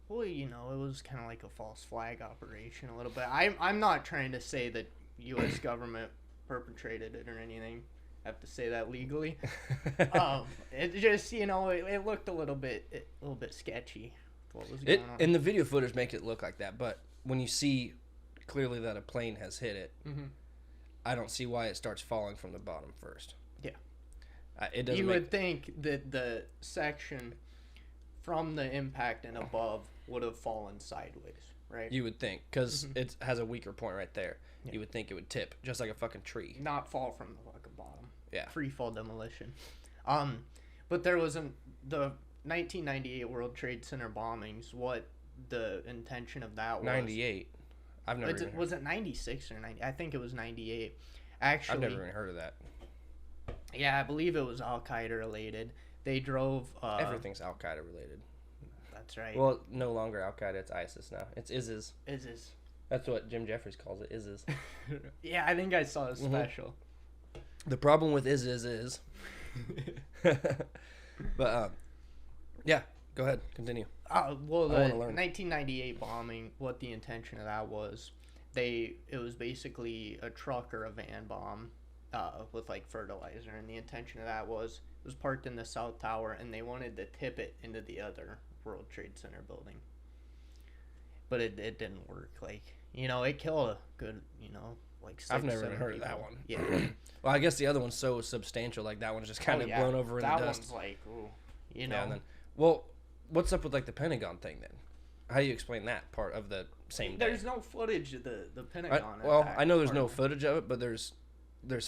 B: Well, it was kind of like a false flag operation a little bit. I'm not trying to say that U.S. government perpetrated it or anything. I have to say that legally. It just, it looked a little bit sketchy. What was going on?
A: And the video footage makes it look like that, but when you see clearly that a plane has hit it, I don't see why it starts falling from the bottom first.
B: Yeah.
A: It doesn't.
B: You would think that the section from the impact and above would have fallen sideways, right?
A: You would think, because it has a weaker point right there. Yeah. You would think it would tip, just like a fucking tree.
B: Not fall from the fucking bottom.
A: Yeah.
B: Free fall demolition. But there wasn't the 1998 World Trade Center bombings. What the intention of that was?
A: 98. I've never.
B: Was it 96 or 90? I think it was 98. Actually,
A: I've never even heard of that.
B: Yeah, I believe it was Al Qaeda related. They drove.
A: Everything's Al Qaeda related.
B: That's right.
A: Well, no longer Al Qaeda. It's ISIS now. It's ISIS.
B: ISIS.
A: That's what Jim Jeffries calls it. ISIS.
B: Yeah, I think I saw a special.
A: The problem with ISIS is. But yeah, go ahead, continue.
B: Well, the 1998 bombing. What the intention of that was, it was basically a truck or a van bomb, with like fertilizer, and the intention of that was it was parked in the South Tower, and they wanted to tip it into the other World Trade Center building. But it didn't work. Like, it killed a good, like 6,
A: I've never
B: 7
A: even heard
B: people.
A: of that one.
B: Yeah.
A: Well, I guess the other one's so substantial. Like that one's just kind of blown over in the dust.
B: That one's like, ooh,
A: Yeah, and then, well, what's up with like the Pentagon thing then? How do you explain that part of the same day?
B: There's no footage of the Pentagon.
A: I know there's no footage of it, but there's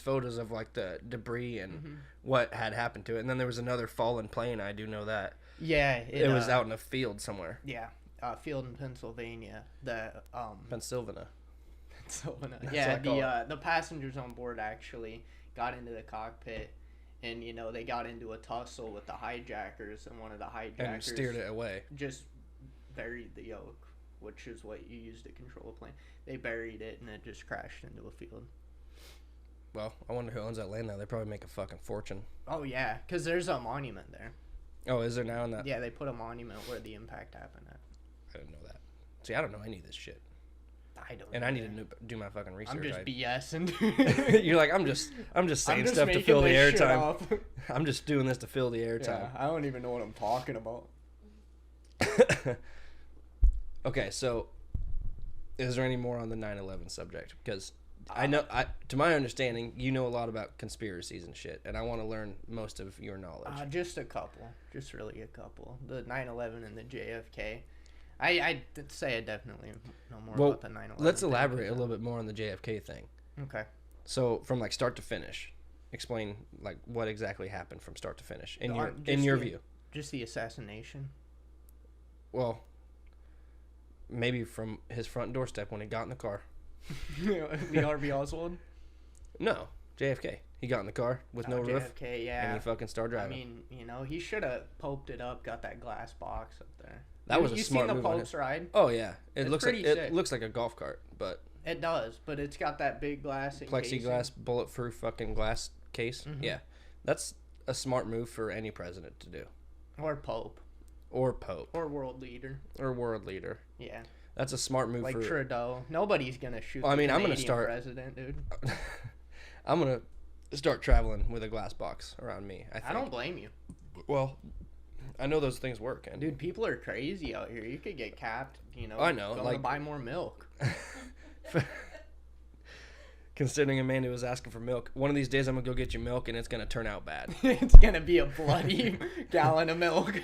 A: photos of like the debris and what had happened to it. And then there was another fallen plane. I do know that.
B: Yeah,
A: it was out in a field somewhere.
B: Yeah, field in Pennsylvania.
A: Pennsylvania.
B: Yeah, the passengers on board actually got into the cockpit, and they got into a tussle with the hijackers, and one of the hijackers
A: and steered it away.
B: Just buried the yoke, which is what you use to control a plane. They buried it, and it just crashed into a field.
A: Well, I wonder who owns that land now. They probably make a fucking fortune.
B: Oh yeah, because there's a monument there.
A: Oh, is there now in that?
B: Yeah, they put a monument where the impact happened at.
A: I didn't know that. See, I don't know any of this shit.
B: I don't.
A: And I need to do my fucking research.
B: I'm just BSing.
A: You're like, I'm just saying stuff to fill the airtime.
B: Up.
A: I'm just doing this to fill the airtime.
B: Yeah, I don't even know what I'm talking about.
A: Okay, so is there any more on the 9/11 subject? Because I know, to my understanding, you know a lot about conspiracies and shit, and I want to learn most of your knowledge.
B: Just a couple. Just really a couple. The 9/11 and the JFK. I'd say I definitely know more about the 9/11.
A: Let's elaborate a little bit more on the JFK thing.
B: Okay.
A: So from like start to finish, explain like what exactly happened from start to finish in your view.
B: Just the assassination.
A: Well, maybe from his front doorstep when he got in the car.
B: Lee Harvey Oswald?
A: No, JFK. He got in the car with no roof,
B: JFK, yeah.
A: and he fucking started
B: I
A: driving.
B: mean, he should have poped it up, got that glass box up there.
A: That was a smart
B: You
A: move
B: seen
A: on
B: the
A: his-
B: Pope's ride?
A: Oh yeah,
B: It's
A: it
B: pretty sick.
A: looks like a golf cart, but
B: It does, but it's got that big glass encasing.
A: plexiglass, bulletproof fucking glass case.
B: Mhm.
A: Yeah, that's a smart move for any president to do,
B: Or Pope.
A: or pope,
B: Or world leader.
A: or world leader.
B: Yeah.
A: That's a smart move
B: Like
A: for.
B: Trudeau. Nobody's going to shoot
A: Well, I mean,
B: the
A: I'm gonna
B: Canadian
A: start-
B: president, dude.
A: I'm gonna start traveling with a glass box around me. I think.
B: I don't blame you.
A: Well, I know those things work, and
B: Dude, people are crazy out here. You could get capped,
A: I know,
B: going to
A: like-
B: buy more milk.
A: considering Amanda was asking for milk, one of these days I'm gonna go get you milk, and it's gonna turn out bad.
B: It's going to be a bloody gallon of milk.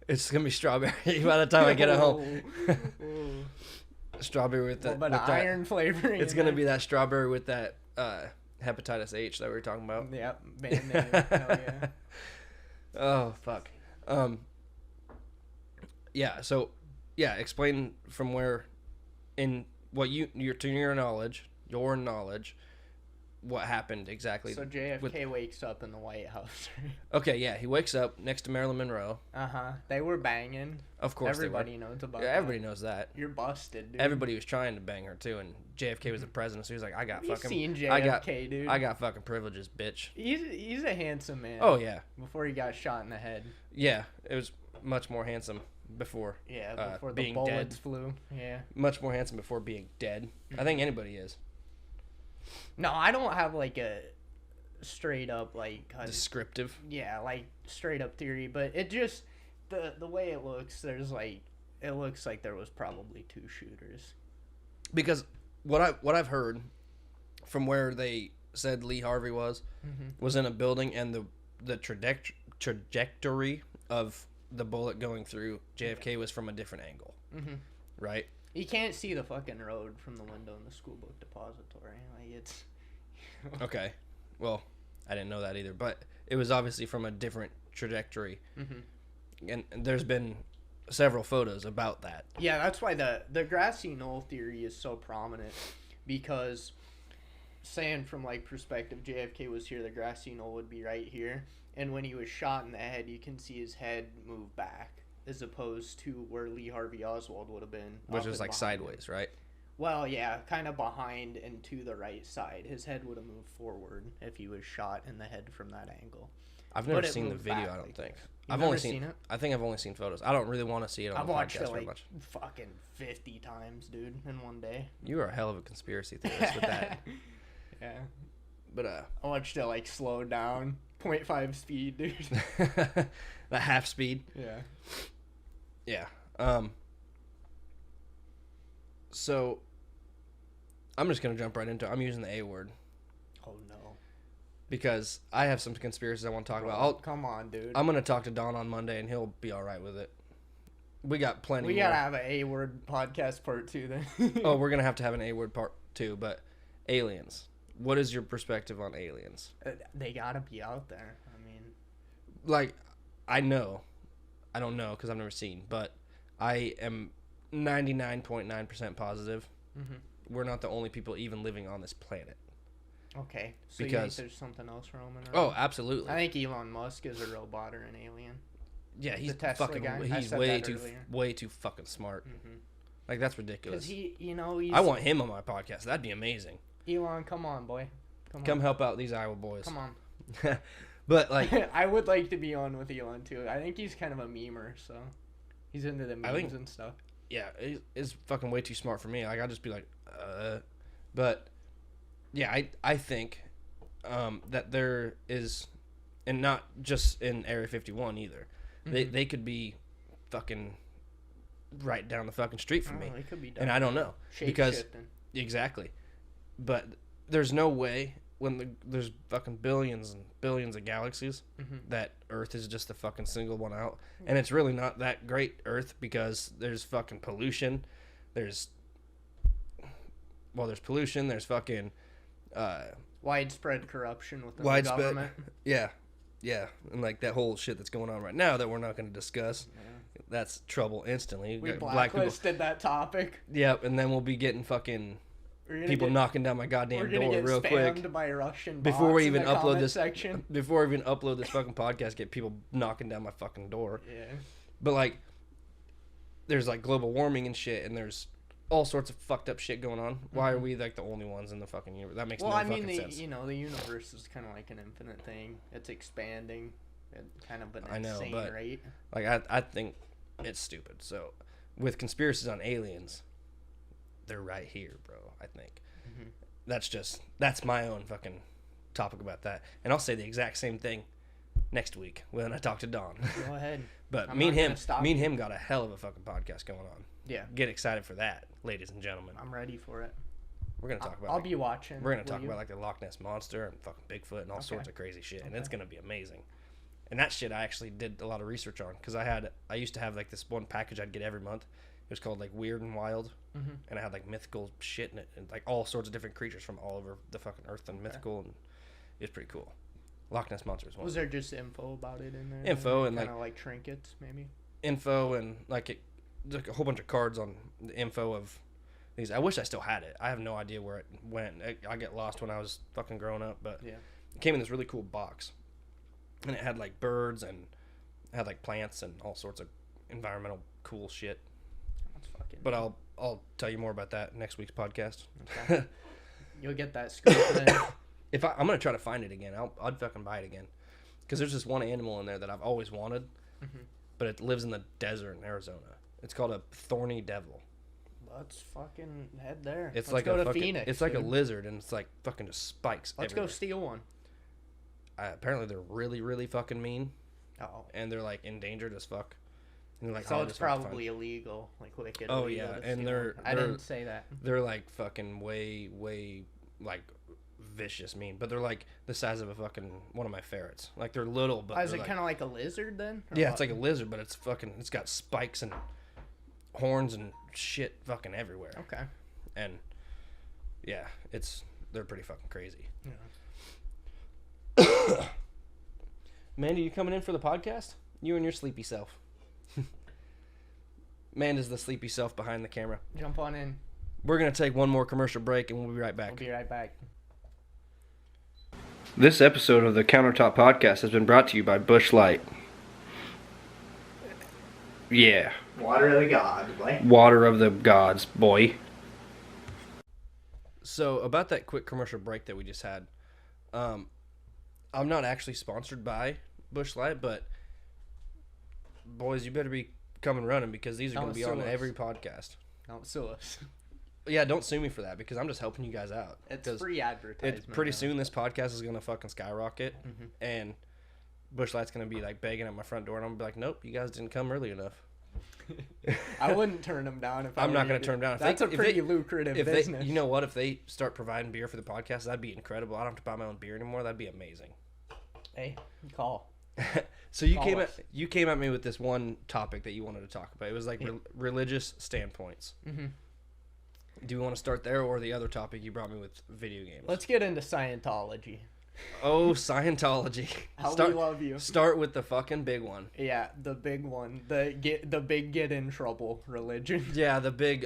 A: It's gonna be strawberry by the time I get it home.
B: Ooh.
A: Strawberry with that.
B: But
A: with that-
B: iron flavoring.
A: It's
B: in
A: gonna
B: there.
A: be that strawberry with that hepatitis H that we were talking about.
B: Yep, band name. Hell yeah.
A: Oh fuck. Yeah. So, yeah. Explain from where, in what your knowledge, what happened exactly.
B: So JFK
A: with-
B: wakes up in the White House.
A: Okay. Yeah. He wakes up next to Marilyn Monroe.
B: They were banging.
A: Of course.
B: Everybody knows about
A: Yeah,
B: that.
A: everybody knows that.
B: You're busted, dude.
A: Everybody was trying to bang her too, and JFK was the president, so he was like, "I got
B: Have you
A: fucking,
B: seen JFK,
A: I
B: dude?
A: I got fucking privileges, bitch."
B: He's a handsome man.
A: Oh yeah,
B: Before he got shot in the head.
A: yeah. It was much more handsome before.
B: Yeah, before the
A: being
B: bullets
A: dead.
B: flew. Yeah.
A: Much more handsome before being dead. I think anybody is.
B: No, I don't have like a straight up like
A: Descriptive.
B: yeah, like straight up theory, but it just the way it looks, it looks like there was probably two shooters.
A: Because what I've heard from where they said Lee Harvey was in a building, and the trajectory of the bullet going through JFK was from a different angle. Right?
B: You can't see the fucking road from the window in the school book depository. Like it's
A: Okay. Well, I didn't know that either, but it was obviously from a different trajectory. And there's been several photos about that.
B: yeah, that's why the grassy knoll theory is so prominent, because saying from like perspective, JFK was here, the grassy knoll would be right here, and when he was shot in the head, you can see his head move back, as opposed to where Lee Harvey Oswald would have been,
A: Which
B: up
A: was
B: and
A: like
B: behind him.
A: sideways, right?
B: Well, yeah, kind of behind and to the right side. His head would have moved forward if he was shot in the head from that angle.
A: I've never
B: But it
A: seen the
B: moved
A: video,
B: back
A: I don't
B: like
A: think.
B: this.
A: I've
B: never
A: only
B: seen it?
A: I think I've only seen photos. I don't really want to see it on
B: I've
A: the
B: watched
A: podcast
B: it
A: very
B: like
A: much.
B: fucking 50 times, dude, in one day.
A: You are a hell of a conspiracy theorist with that.
B: Yeah.
A: But
B: I watched it like slow down, 0.5 speed, dude.
A: the half speed.
B: Yeah.
A: Yeah. So I'm just gonna jump right into it. I'm using the A word
B: Oh no.
A: because I have some conspiracies I want to talk
B: Bro,
A: about.
B: come on, dude.
A: I'm gonna talk to Don on Monday, and he'll be all right with it. We got plenty.
B: We
A: more.
B: gotta have an A-word podcast part 2 then.
A: Oh, we're gonna have to have an A word part 2, but aliens. What is your perspective on aliens?
B: They gotta be out there. I mean,
A: Like, I don't know because I've never seen, but I am 99.9% positive we're not the only people even living on this planet.
B: okay. So you
A: Because-
B: think there's something else roaming around?
A: Oh, absolutely.
B: I think Elon Musk is a robot or an alien.
A: Yeah, he's
B: the Tesla
A: fucking.
B: guy? I
A: He's
B: said
A: way
B: that
A: too,
B: earlier.
A: way too fucking smart. Like that's ridiculous.
B: Because he's...
A: I want him on my podcast. That'd be amazing.
B: Elon, come on, boy.
A: Come help out these Iowa boys.
B: Come on.
A: But like,
B: I would like to be on with Elon too. I think he's kind of a memer, so he's into the
A: I think-
B: memes and stuff.
A: yeah, it's fucking way too smart for me. Like I'd just be like, But yeah, I think that there is, and not just in Area 51 either. They could be fucking right down the fucking street from me,
B: They could be
A: and I don't know because
B: shape-shifting.
A: exactly. But there's no way when there's fucking billions and billions of galaxies that Earth is just the fucking single one out, and it's really not that great Earth because there's fucking pollution. There's pollution. There's fucking
B: Widespread corruption within
A: widespread.
B: the government.
A: Yeah, and like that whole shit that's going on right now that we're not going to discuss. That's trouble instantly.
B: We
A: Got black people.
B: blacklisted that topic.
A: Yep, and then we'll be getting fucking people knocking down my goddamn door real quick.
B: By Russian
A: Before we
B: bots
A: even
B: in the
A: upload
B: comment
A: this
B: section.
A: before we even upload this fucking podcast, get people knocking down my fucking door.
B: Yeah.
A: But like, there's like global warming and shit, and there's all sorts of fucked up shit going on. Why are we like the only ones in the fucking universe? That makes no fucking sense.
B: You know, the universe is kind of like an infinite thing. It's expanding at kind of an insane rate.
A: Like I think it's stupid. So with conspiracies on aliens, they're right here, bro. I think that's my own fucking topic about that, and I'll say the exact same thing next week when I talk to Don.
B: Go ahead.
A: But
B: I'm
A: me
B: not
A: and him got a hell of a fucking podcast going on.
B: Yeah.
A: Get excited for that, ladies and gentlemen.
B: I'm ready for it.
A: We're gonna talk about.
B: I'll be watching.
A: We're gonna talk about like the Loch Ness monster and fucking Bigfoot and all sorts of crazy shit, and it's gonna be amazing. And that shit I actually did a lot of research on because I used to have like this one package I'd get every month. It was called like Weird and Wild, and I had like mythical shit in it and like all sorts of different creatures from all over the fucking earth and mythical, and it was pretty cool. Loch Ness monster was one.
B: Was there just info about it in there?
A: Info and
B: kind of like trinkets, maybe.
A: Info and like a whole bunch of cards on the info of these. I wish I still had it. I have no idea where it went. I get lost when I was fucking growing up, but
B: yeah,
A: it came in this really cool box, and it had like birds and it had like plants and all sorts of environmental cool shit.
B: That's fucking.
A: But I'll tell you more about that next week's podcast.
B: Okay. You'll get that scoop then.
A: If I'm gonna try to find it again, I'd fucking buy it again, because there's this one animal in there that I've always wanted, but it lives in the desert in Arizona. It's called a thorny devil.
B: Let's fucking head there.
A: It's
B: Let's
A: like
B: go
A: a
B: to
A: fucking,
B: Phoenix.
A: it's like a
B: dude.
A: lizard, and it's like fucking just spikes.
B: Let's
A: everywhere.
B: go steal one.
A: Apparently they're really, really fucking mean,
B: Oh.
A: and they're like endangered as fuck. And they're, like,
B: So
A: hard
B: it's
A: as fuck to find.
B: probably illegal, like wicked.
A: Oh,
B: illegal
A: yeah,
B: to
A: and
B: steal
A: they're-
B: one. I didn't say that.
A: They're like fucking way, like vicious mean, but they're like the size of a fucking one of my ferrets. Like they're little, but
B: Is
A: they're
B: it
A: like,
B: kind of like a lizard then? Or
A: yeah,
B: what?
A: it's like a lizard, but it's got spikes and horns and shit fucking everywhere.
B: Okay.
A: And yeah, they're pretty fucking crazy.
B: Yeah.
A: Mandy, you coming in for the podcast? You and your sleepy self. Amanda's the sleepy self behind the camera.
B: Jump on in.
A: We're going to take one more commercial break and we'll be right back.
B: We'll be right back.
A: This episode of the Countertop Podcast has been brought to you by Busch Light. Yeah.
B: Water of the gods, boy.
A: Water of the gods, boy. So, about that quick commercial break that we just had, I'm not actually sponsored by Busch Light, but boys, you better be coming running because these are going to be on every podcast.
B: Don't sue us.
A: Yeah, don't sue me for that because I'm just helping you guys out.
B: It's free advertisement.
A: It's pretty soon this podcast is going to fucking skyrocket, and Busch Light's going to be like begging at my front door, and I'm going to be like, nope, you guys didn't come early enough.
B: I wouldn't turn them down if
A: I'm not going to turn them down.
B: That's a pretty lucrative business.
A: You know what? If they start providing beer for the podcast, that'd be incredible. I don't have to buy my own beer anymore. That'd be amazing.
B: Hey, call.
A: So you
B: Call us.
A: came at me with this one topic that you wanted to talk about. It was like religious standpoints.
B: Mm-hmm.
A: Do we want to start there or the other topic you brought me with video games?
B: Let's get into Scientology.
A: Oh, Scientology.
B: How
A: start,
B: we love you.
A: Start with the fucking big one.
B: Yeah, the big one. The big get in trouble religion.
A: Yeah, the big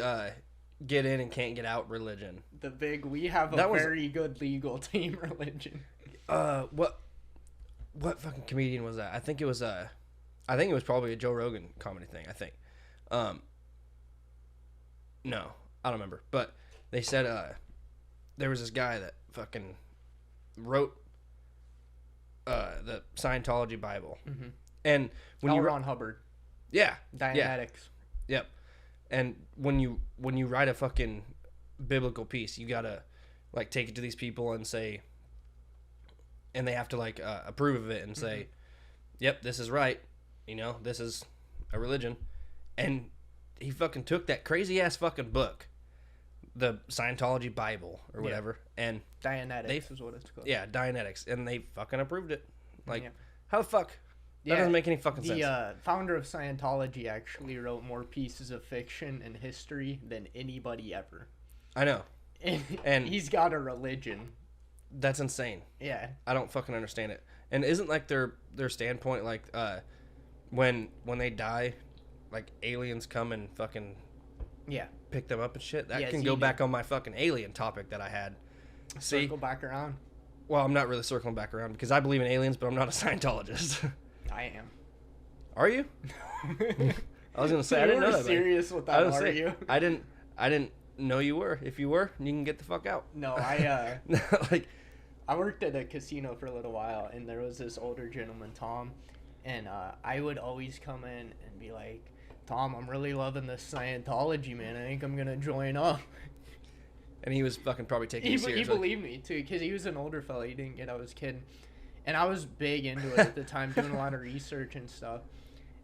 A: get in and can't get out religion.
B: The big we have a very good legal team religion.
A: What fucking comedian was that? I think it was probably a Joe Rogan comedy thing, I think. No, I don't remember. But they said there was this guy that fucking wrote the Scientology Bible.
B: Mm-hmm.
A: And when
B: L. Ron Hubbard.
A: Yeah.
B: Dianetics.
A: Yeah. Yep. And when you write a fucking biblical piece, you gotta like take it to these people and say, and they have to like approve of it and say, yep, this is right. You know, this is a religion. And he fucking took that crazy ass fucking book, the Scientology Bible or whatever, and
B: Dianetics is what it's called.
A: yeah, Dianetics, and they fucking approved it. Like,
B: Yeah.
A: how the fuck? That doesn't make any fucking sense.
B: The founder of Scientology actually wrote more pieces of fiction and history than anybody ever.
A: I know.
B: And he's got a religion.
A: That's insane.
B: Yeah.
A: I don't fucking understand it. And isn't like their standpoint like when they die, like aliens come and fucking
B: Yeah.
A: pick them up and shit. That
B: Yes,
A: can
B: you
A: go
B: do.
A: back on my fucking alien topic that I had. See,
B: Circle back around.
A: well, I'm not really circling back around because I believe in aliens, but I'm not a Scientologist.
B: I am.
A: Are you? I was gonna say I didn't know
B: You
A: that.
B: were
A: buddy.
B: serious with
A: I
B: that,
A: was
B: are
A: say,
B: you?
A: I didn't know you were. If you were, you can get the fuck out.
B: No, I
A: Like,
B: I worked at a casino for a little while, and there was this older gentleman, Tom, and I would always come in and be like, Tom, I'm really loving this Scientology, man. I think I'm gonna join up.
A: and he was fucking probably taking
B: He
A: you seriously.
B: believed me too, because he was an older fella. He didn't get I was kidding, and I was big into it at the time, doing a lot of research and stuff.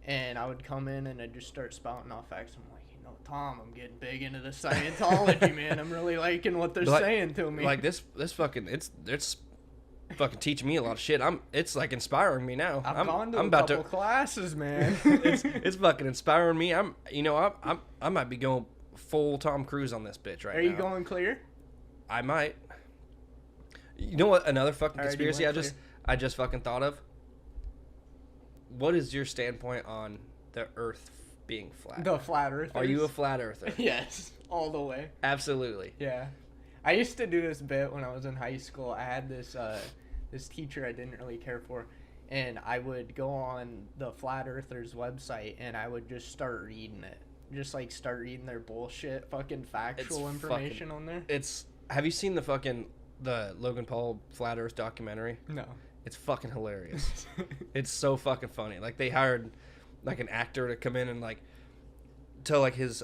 B: And I would come in and I'd just start spouting off facts. I'm like, Tom, I'm getting big into the Scientology, man. I'm really liking what they're
A: Like-
B: saying to me.
A: Like this fucking it's fucking teaching me a lot of shit. It's like inspiring me now.
B: I've gone to
A: I'm
B: a
A: about
B: couple classes, man.
A: it's fucking inspiring me. I might be going full Tom Cruise on this bitch right now.
B: Are you going clear?
A: I might. You know what? Another fucking
B: Alright, you
A: conspiracy
B: went
A: I just fucking thought of. What is your standpoint on the Earth being flat?
B: The flat earthers.
A: Are you a flat earther?
B: Yes, all the way.
A: Absolutely.
B: Yeah. I used to do this bit when I was in high school. I had this this teacher I didn't really care for, and I would go on the Flat Earthers website and I would just start reading it. Just like start reading their bullshit, fucking factual information on there.
A: Have you seen the Logan Paul Flat Earth documentary?
B: No.
A: It's fucking hilarious. It's so fucking funny. Like they hired like an actor to come in and like tell like his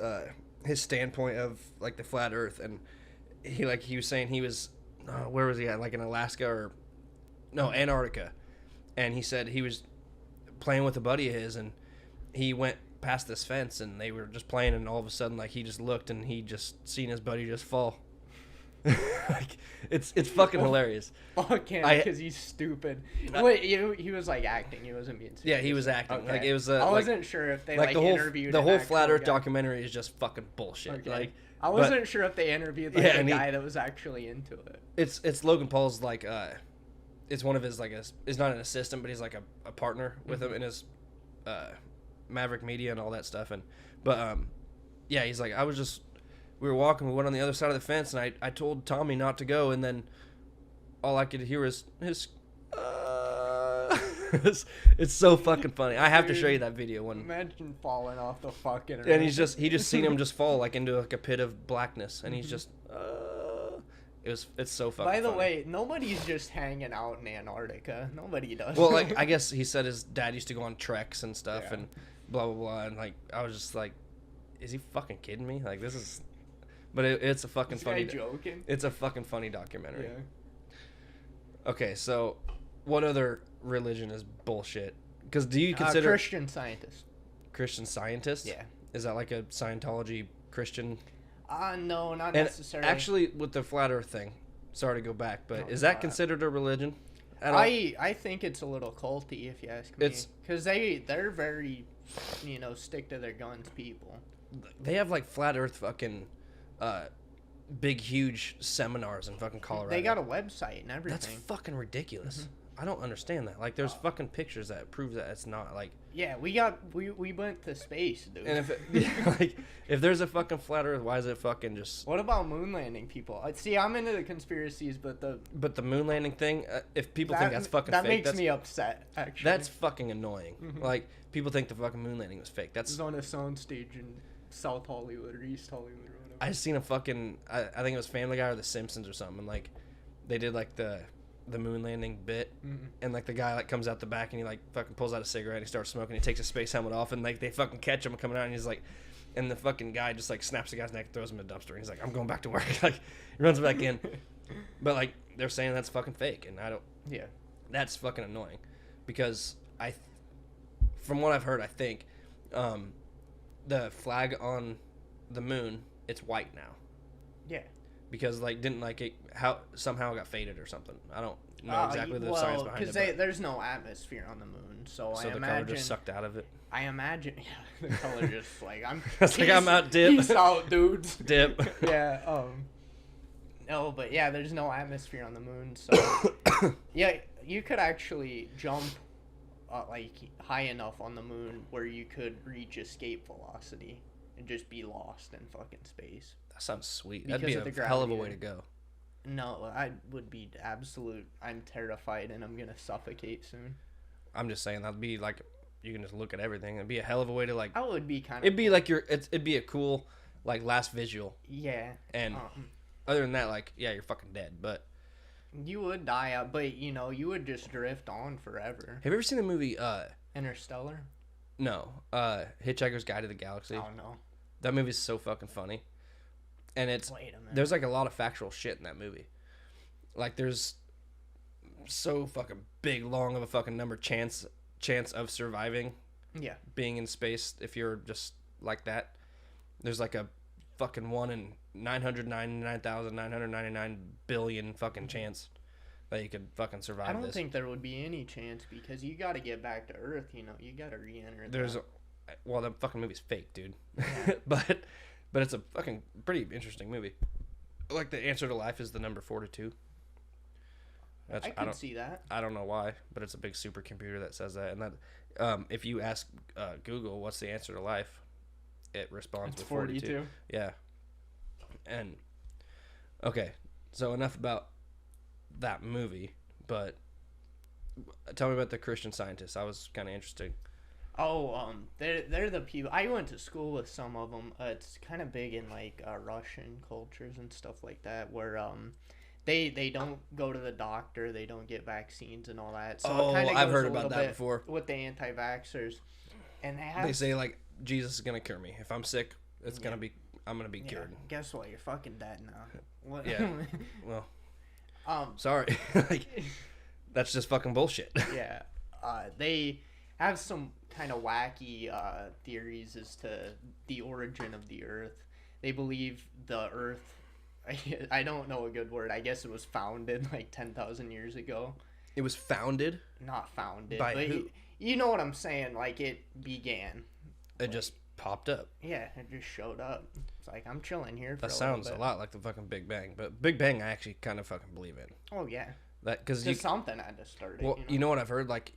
A: standpoint of like the flat Earth, and he was saying he was where was he at, like in Alaska or no, Antarctica, and he said he was playing with a buddy of his and he went past this fence and they were just playing and all of a sudden like he just looked and he just seen his buddy just fall. Like, it's fucking hilarious.
B: Fuck him,
A: I-
B: because he's stupid. Wait, he was like acting. He wasn't being serious.
A: Yeah, he was acting.
B: Okay.
A: Like it was.
B: I
A: like,
B: wasn't sure if they like,
A: the whole
B: interviewed
A: the
B: an
A: whole
B: actual
A: flat Earth
B: guy.
A: documentary is just fucking bullshit.
B: Okay.
A: Like
B: I wasn't sure if they interviewed like
A: Yeah,
B: a
A: and he-
B: guy that was actually into it.
A: it's Logan Paul's like it's one of his like it's not an assistant but he's like a partner with him in his Maverick Media and all that stuff, and yeah, he's like we were walking, we went on the other side of the fence and I told Tommy not to go, and then all I could hear was his it's so fucking funny. I have to show you that video when
B: Imagine falling off the fucking.
A: and he just seen him just fall like into like a pit of blackness, and he's just it's so fucking
B: By the
A: funny.
B: way, nobody's just hanging out in Antarctica. Nobody does.
A: Well, like I guess he said his dad used to go on treks and stuff
B: Yeah.
A: and blah blah blah, and like I was just like, is he fucking kidding me? Like this is, but it's a fucking
B: This
A: funny.
B: guy joking.
A: It's a fucking funny documentary.
B: Yeah.
A: Okay, so what other religion is bullshit? Because do you consider
B: Christian Scientist?
A: Christian Scientist?
B: Yeah.
A: Is that like a Scientology Christian?
B: No, not
A: And
B: necessarily.
A: actually, with the flat Earth thing, sorry to go back, but
B: No,
A: is that
B: flat.
A: considered a religion? At all?
B: I think it's a little culty if you ask me.
A: It's-
B: Because they're very, stick to their guns people.
A: They have like flat Earth fucking, big huge seminars in fucking Colorado.
B: They got a website and
A: That's
B: everything.
A: fucking ridiculous. I don't understand that. Like, there's fucking pictures that prove that it's not like.
B: Yeah, we went to space, dude.
A: And if there's a fucking flat Earth, why is it fucking just?
B: What about moon landing people? See, I'm into the conspiracies, but
A: But the moon landing thing, if people think that's fucking
B: that
A: fake,
B: makes
A: that's
B: me upset. Actually,
A: that's fucking annoying. Like people think the fucking moon landing was fake.
B: It
A: That's
B: was on a soundstage in South Hollywood or East Hollywood or whatever.
A: I seen a fucking I think it was Family Guy or The Simpsons or something, and like they did like the moon landing bit, and like the guy like comes out the back and he like fucking pulls out a cigarette and he starts smoking. He takes his space helmet off and like they fucking catch him coming out and he's like, and the fucking guy just like snaps the guy's neck, throws him in a dumpster, and he's like, I'm going back to work. Like he runs back in, but like they're saying that's fucking fake, and I don't.
B: Yeah.
A: That's fucking annoying, because from what I've heard, I think the flag on the moon, it's white now.
B: Yeah.
A: Because like didn't like it somehow it got faded or something. I don't know exactly the science behind it.
B: Because there's no atmosphere on the moon, so I
A: the color
B: imagine.
A: just sucked out of it.
B: I imagine, yeah, the color just like I'm.
A: It's like, I'm out, dip.
B: Peace out, dudes.
A: Dip.
B: Yeah. No, but yeah, there's no atmosphere on the moon, so yeah, you could actually jump like high enough on the moon where you could reach escape velocity. and just be lost in fucking space.
A: That sounds sweet.
B: Because
A: That'd
B: of
A: be
B: the
A: a hell of a
B: gravity.
A: way to go.
B: No, I would be absolute. I'm terrified and I'm gonna suffocate soon.
A: I'm just saying that'd be like you can just look at everything. It'd be a hell of a way to like.
B: I would be kind of.
A: It'd be like it'd be a cool like last visual.
B: Yeah.
A: And other than that, like yeah, you're fucking dead. But
B: you would die out, but you know you would just drift on forever.
A: have you ever seen the movie?
B: Interstellar.
A: No. Hitchhiker's Guide to the Galaxy.
B: Oh no.
A: That movie's so fucking funny. And it's
B: Wait a minute.
A: there's like a lot of factual shit in that movie. Like there's so fucking big long of a fucking number chance of surviving
B: Yeah.
A: being in space if you're just like that. There's like a fucking 1 in 999,999 billion fucking chance that you could fucking survive
B: I don't
A: this.
B: think there would be any chance because you got to get back to Earth. You know, you got to re-enter.
A: There's
B: that.
A: well, that fucking movie's fake, dude. but it's a fucking pretty interesting movie. Like the answer to life is the number 42.
B: I can see that.
A: I don't know why, but it's a big supercomputer that says that. And that if you ask Google what's the answer to life, it responds
B: It's
A: with 42. Yeah. And okay, so enough about that movie, but tell me about the Christian Scientists. That was kind of interesting.
B: Oh, they're the people. I went to school with some of them. It's kind of big in like Russian cultures and stuff like that, where they don't go to the doctor, they don't get vaccines and all that. So it kinda
A: I've
B: goes
A: heard
B: a
A: about
B: little
A: that
B: bit
A: before.
B: with the anti-vaxxers, and they have
A: They say like Jesus is gonna cure me. If I'm sick, I'm gonna be cured.
B: Guess what? You're fucking dead now. What?
A: Yeah. Well,
B: um.
A: sorry. Like that's just fucking bullshit.
B: Yeah. They have some kind of wacky theories as to the origin of the Earth. They believe the Earth. I don't know a good word. I guess it was founded like 10,000 years ago.
A: It was founded.
B: Not founded.
A: By
B: but
A: who?
B: You know what I'm saying? Like it began.
A: It just popped up.
B: Yeah, it just showed up. It's like I'm chilling here. For
A: That sounds a lot like the fucking Big Bang, but Big Bang I actually kind of fucking believe in.
B: Oh yeah.
A: That because
B: Just something had to start it.
A: Well, you know what I've heard, like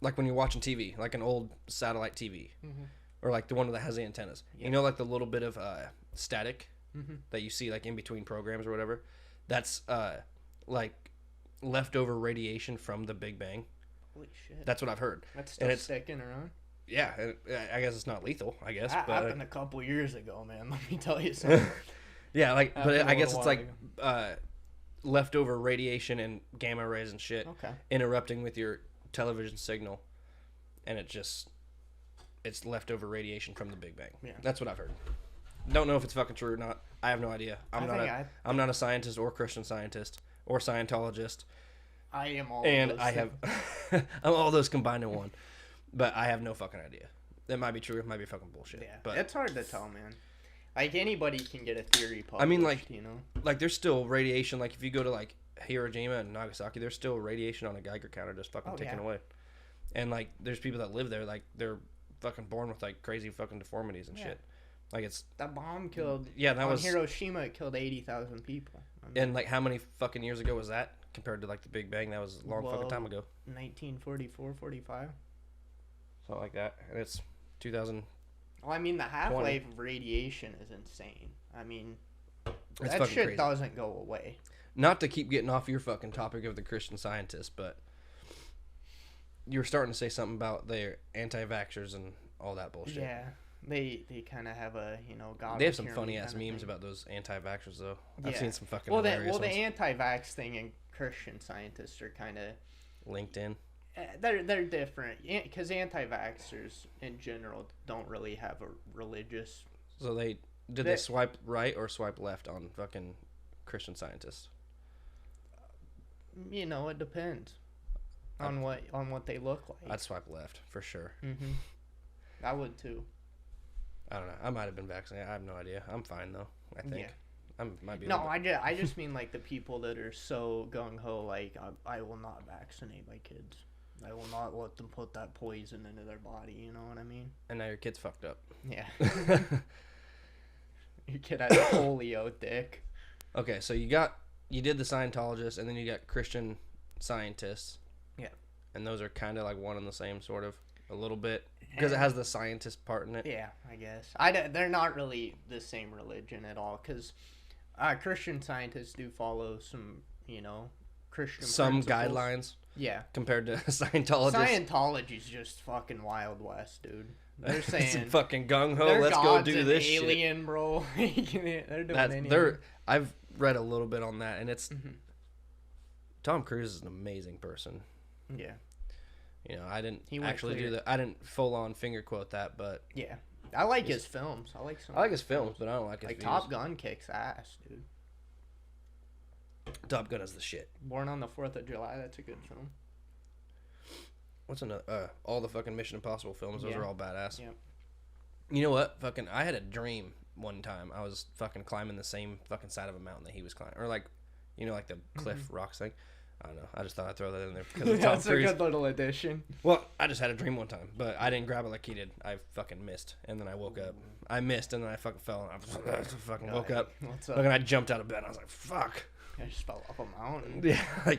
A: like when you're watching TV, like an old satellite TV, or like the one that has the antennas.
B: Yeah.
A: You know, like the little bit of static
B: Mm-hmm.
A: that you see like in between programs or whatever. That's like leftover radiation from the Big Bang.
B: Holy shit.
A: That's what I've heard.
B: That's
A: and
B: still
A: it's
B: sticking around.
A: yeah. And I guess it's not lethal. I guess,
B: That
A: but
B: happened a couple years ago, man. Let me tell you something.
A: yeah, like but
B: Happened a
A: I guess
B: little
A: it's
B: while
A: like leftover radiation and gamma rays and shit
B: Okay.
A: interrupting with your television signal, and it's leftover radiation from the Big Bang.
B: Yeah.
A: That's what I've heard. Don't know if it's fucking true or not. I have no idea. I'm not a scientist or Christian Scientist or Scientologist,
B: I am all.
A: and
B: those
A: I have I'm all those combined in one. But I have no fucking idea. It might be true. It might be fucking bullshit.
B: Yeah,
A: But
B: it's hard to tell, man. Like anybody can get a theory published.
A: I mean, like,
B: you know.
A: like there's still radiation. Like if you go to like Hiroshima and Nagasaki, there's still radiation on a Geiger counter just fucking ticking away. And like there's people that live there, like they're fucking born with like crazy fucking deformities and shit. Like it's
B: That bomb killed.
A: yeah, that
B: on
A: was
B: Hiroshima. It killed 80,000 people. I mean,
A: and like how many fucking years ago was that compared to like the Big Bang? That was a long fucking time ago.
B: 1944, 45.
A: Something like that. And it's 2000.
B: Well, I mean, the half-life of radiation is insane. I mean,
A: It's
B: that
A: fucking
B: shit
A: crazy.
B: doesn't go away.
A: Not to keep getting off your fucking topic of the Christian Scientists, but you were starting to say something about their anti-vaxxers and all that bullshit.
B: Yeah, they kind of have a God.
A: They have
B: will
A: some
B: cure
A: funny
B: me
A: ass
B: kinda
A: memes
B: thing.
A: about those anti-vaxxers though. I've
B: Yeah.
A: seen some fucking
B: Well,
A: hilarious
B: the
A: ones.
B: anti-vax thing and Christian Scientists are kind of
A: LinkedIn.
B: they're different because anti-vaxxers in general don't really have a religious.
A: So they swipe right or swipe left on fucking Christian Scientists?
B: It depends on what they look like.
A: I'd swipe left for sure.
B: Mm-hmm. I would too.
A: I don't know. I might have been vaccinated. I have no idea. I'm fine though. I think.
B: Yeah.
A: Might be. a
B: No,
A: little
B: I just mean like the people that are so gung ho, like I will not vaccinate my kids. I will not let them put that poison into their body. You know what I mean?
A: And now your kid's fucked up.
B: Yeah. Your kid has polio, dick.
A: Okay, so you did the Scientologists, and then you got Christian Scientists.
B: Yeah.
A: And those are kind of like one and the same, sort of. a little bit because it has the scientist part in it.
B: Yeah, I guess. They're not really the same religion at all, because Christian scientists do follow some, Christian
A: Some
B: principles.
A: guidelines
B: Yeah.
A: compared to Scientologists.
B: Scientology's just fucking Wild West, dude. They're
A: It's
B: saying
A: fucking gung ho.
B: their
A: Let's go
B: God's
A: do
B: an
A: this shit.
B: alien, bro. They're doing anything.
A: I've read a little bit on that, and it's
B: Mhm.
A: Tom Cruise is an amazing person.
B: Yeah.
A: I didn't
B: He went
A: actually
B: clear.
A: do that. I didn't full on finger quote that, but
B: Yeah. I like his films. I like some.
A: I like his films, but I don't like his
B: Like
A: views.
B: Top Gun kicks ass, dude.
A: Top Gun is the shit.
B: Born on the 4th of July. That's a good film.
A: What's another? All the fucking Mission Impossible films. Those
B: Yeah.
A: are all badass.
B: Yeah.
A: You know what? Fucking, I had a dream one time. I was fucking climbing the same fucking side of a mountain that he was climbing, or like, like the cliff rocks thing. I don't know. I just thought I'd throw that in there because of Tom
B: That's a
A: Cruise.
B: good little addition.
A: Well, I just had a dream one time, but I didn't grab it like he did. I fucking missed, and then I woke up. I missed, and then I fucking fell, and I fucking woke up.
B: What's
A: Look,
B: up?
A: and I jumped out of bed, and I was like, "Fuck!"
B: I just fell off a mountain.
A: Yeah,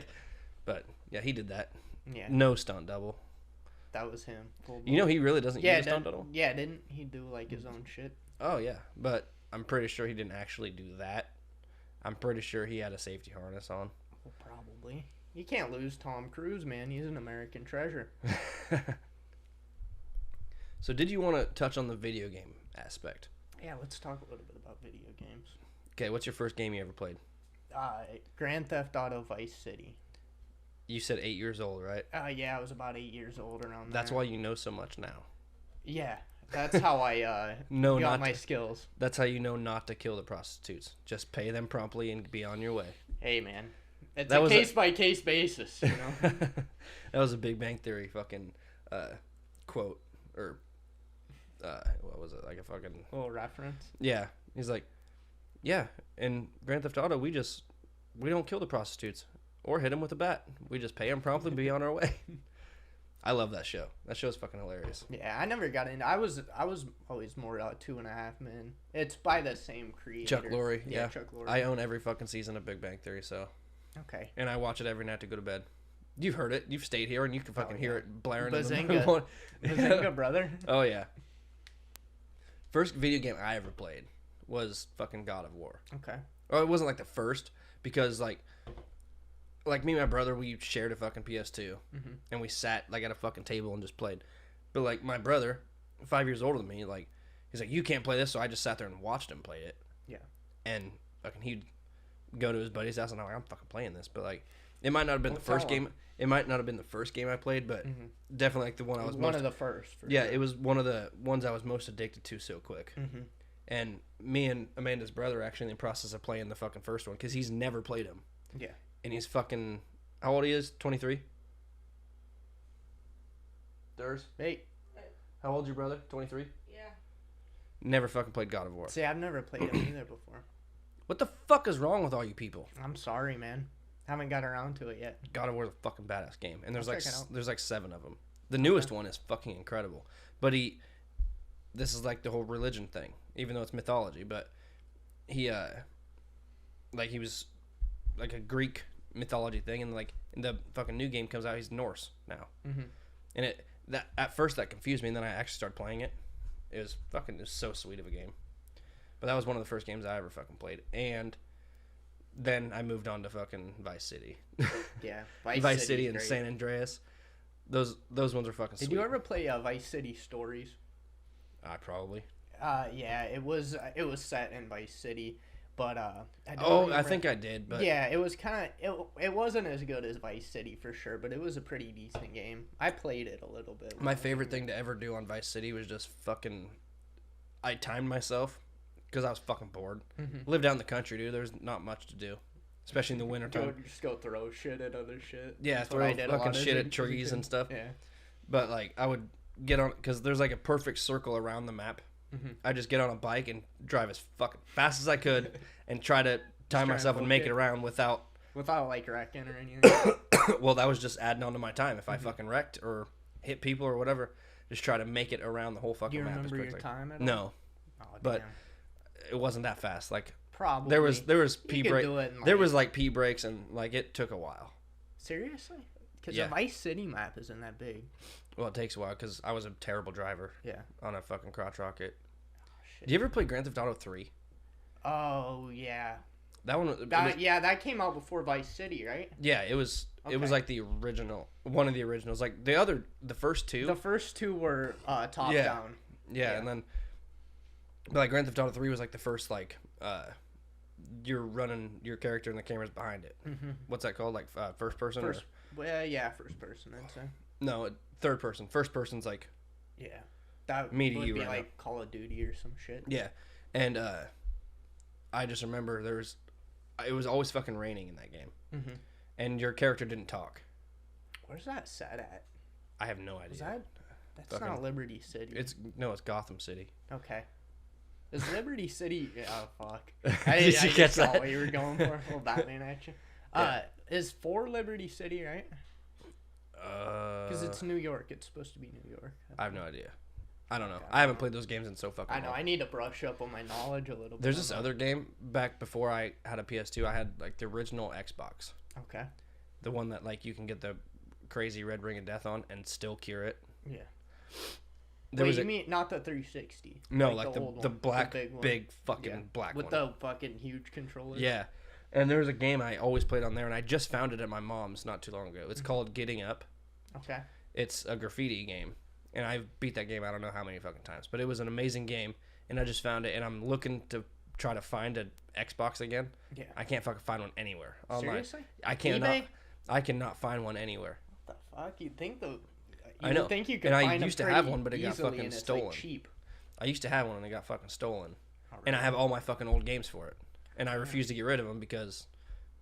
A: but yeah, he did that.
B: Yeah,
A: No stunt double.
B: that was him. Full
A: You know, he really doesn't use a stunt double.
B: Yeah, didn't he do like his own shit?
A: Oh yeah, but I'm pretty sure he didn't actually do that. I'm pretty sure he had a safety harness on.
B: Well, probably. You can't lose Tom Cruise, man. He's an American treasure.
A: So, did you want to touch on the video game aspect?
B: Yeah, let's talk a little bit about video games.
A: Okay, what's your first game you ever played?
B: Grand Theft Auto Vice City.
A: You said 8 years old, right?
B: Yeah, I was about 8 years old around
A: That's
B: there.
A: why you know so much now.
B: Yeah, that's how I
A: No,
B: got
A: not
B: my skills.
A: That's how you know not to kill the prostitutes. Just pay them promptly and be on your way.
B: Hey, man, it's
A: That
B: a
A: was
B: case by case basis, you know.
A: That was a Big Bang Theory fucking quote, or what was it? Like a fucking
B: Little reference.
A: yeah. He's like, yeah. In Grand Theft Auto, we don't kill the prostitutes or hit them with a bat. We just pay them promptly and be on our way. I love that show. That show's fucking hilarious.
B: Yeah, I never got into. I was always more 2.5 Men. It's by the same creator.
A: Chuck Lorre, yeah.
B: Chuck Lorre.
A: I own every fucking season of Big Bang Theory, so
B: Okay.
A: and I watch it every night to go to bed. You've heard it. You've stayed here and you can fucking hear it blaring in the
B: Bazinga.
A: morning.
B: Bazinga, brother.
A: Oh yeah. First video game I ever played was fucking God of War.
B: Okay.
A: Oh, it wasn't like the first because like me and my brother, we shared a fucking PS2 and we sat like at a fucking table and just played. But like my brother, 5 years older than me, like he's like, you can't play this, so I just sat there and watched him play it.
B: Yeah.
A: And fucking he'd go to his buddy's house and I'm like, I'm fucking playing this, but like it might not have been
B: Well,
A: the first
B: tell him.
A: game. It might not have been the first game I played, but definitely like the one I was
B: One
A: most.
B: of the first. For
A: Yeah,
B: sure.
A: it was one of the ones I was most addicted to so quick.
B: Mhm.
A: And me and Amanda's brother are actually in the process of playing the fucking first one because he's never played him.
B: Yeah.
A: And he's fucking, how old he is? 23? Durs?
B: Hey,
A: How old's your brother? 23?
C: Yeah.
A: Never fucking played God of War.
B: see, I've never played him either before.
A: What the fuck is wrong with all you people?
B: I'm sorry, man. Haven't got around to it yet.
A: God of War is a fucking badass game. And there's
B: I'll
A: like
B: check it out.
A: there's like 7 of them. The newest one is fucking incredible. But this is like the whole religion thing, even though it's mythology, but he was like a Greek mythology thing, and like in the fucking new game comes out, he's Norse now.
B: Mhm.
A: And that at first that confused me, and then I actually started playing it. It was so sweet of a game. But that was one of the first games I ever fucking played, and then I moved on to fucking Vice City.
B: Yeah.
A: Vice City
B: City's
A: and
B: great.
A: San Andreas. Those ones are fucking sweet.
B: Did you ever play Vice City Stories?
A: I probably.
B: Yeah, it was set in Vice City, but I don't
A: I
B: remember-
A: think I did, but
B: yeah, it was kind of it wasn't as good as Vice City for sure, but it was a pretty decent game. I played it a little bit.
A: my favorite thing to ever do on Vice City was just fucking. I timed myself because I was fucking bored. Lived out in the country, dude. There's not much to do, especially in the wintertime.
B: Go throw shit at other shit.
A: Yeah,
B: That's what
A: throw
B: I did a lot
A: fucking
B: as
A: shit
B: a-
A: at
B: as a
A: trees
B: kid.
A: and stuff.
B: Yeah.
A: But like I would get on because there's like a perfect circle around the map. I just get on a bike and drive as fucking fast as I could and try to time
B: try
A: myself
B: and
A: and make
B: book
A: it
B: it.
A: around without.
B: Without like wrecking or anything.
A: Well, that was just adding on to my time. If I fucking wrecked or hit people or whatever, just try to make it around the whole
B: Do
A: fucking
B: you
A: map as
B: remember your
A: quickly.
B: time at all?
A: No,
B: Oh,
A: but
B: damn.
A: it wasn't that fast. Like
B: Probably.
A: there was
B: You
A: pee
B: could
A: break.
B: do it in,
A: There
B: like-
A: was like pee breaks and like it took a while.
B: Seriously? Because
A: Yeah.
B: the Vice City map isn't that big.
A: Well, it takes a while because I was a terrible driver
B: Yeah.
A: on a fucking crotch rocket.
B: Shit.
A: Did you ever play Grand Theft Auto 3?
B: Oh, yeah.
A: That one. It was,
B: That came out before Vice City, right?
A: yeah, it was. It was
B: Okay.
A: like the original, one of the originals. Like the first two.
B: The first two were top
A: Yeah.
B: down.
A: Yeah, and then, but like Grand Theft Auto 3 was like the first like you're running your character and the camera's behind it.
B: Mm-hmm.
A: What's that called? Like first person?
B: First, well, yeah, first person, I'd say.
A: No, third person. First person's like
B: Yeah. That
A: Me to
B: would
A: you
B: be
A: right
B: like Call of Duty or some shit.
A: yeah, and I just remember it was always fucking raining in that game,
B: Mm-hmm.
A: and your character didn't talk.
B: Where's that set at?
A: I have no idea.
B: Is that's
A: Fucking-
B: not Liberty City.
A: It's Gotham City.
B: Okay. Is Liberty City? Oh fuck!
A: Did you
B: I
A: catch
B: saw
A: that?
B: what you were going for. A little Batman action.
A: Yeah.
B: Is 4 Liberty City, right? Because
A: Because
B: it's New York. It's supposed to be New York.
A: I have no idea. I don't know.
B: Okay.
A: I haven't played those games in so fucking
B: I know.
A: long.
B: I need to brush up on my knowledge a little bit.
A: There's
B: on
A: this
B: that.
A: other game back before I had a PS2. I had like the original Xbox,
B: Okay.
A: the one that like you can get the crazy red ring of death on and still cure it.
B: Yeah.
A: There
B: Wait,
A: was
B: you
A: a,
B: mean not the 360?
A: no, like
B: old
A: the
B: one,
A: black
B: big one.
A: big fucking
B: Yeah.
A: black
B: with
A: one.
B: the fucking huge controller.
A: Yeah, and there was a game I always played on there, and I just found it at my mom's not too long ago. It's called Getting Up.
B: Okay.
A: It's a graffiti game, and I've beat that game I don't know how many fucking times, but it was an amazing game, and I just found it, and I'm looking to try to find an Xbox again.
B: Yeah.
A: I can't fucking find one anywhere online.
B: Seriously?
A: I cannot.
B: eBay?
A: I cannot find one anywhere.
B: What the fuck? You'd think the.
A: I know.
B: Would think you could
A: And I
B: find them
A: used to have
B: pretty
A: one, but it got
B: easily,
A: fucking
B: and it's,
A: stolen.
B: Like, cheap.
A: I used to have one, and it got fucking stolen,
B: Oh,
A: and I
B: really?
A: have all my fucking old games for it, and I refuse to get rid of them because.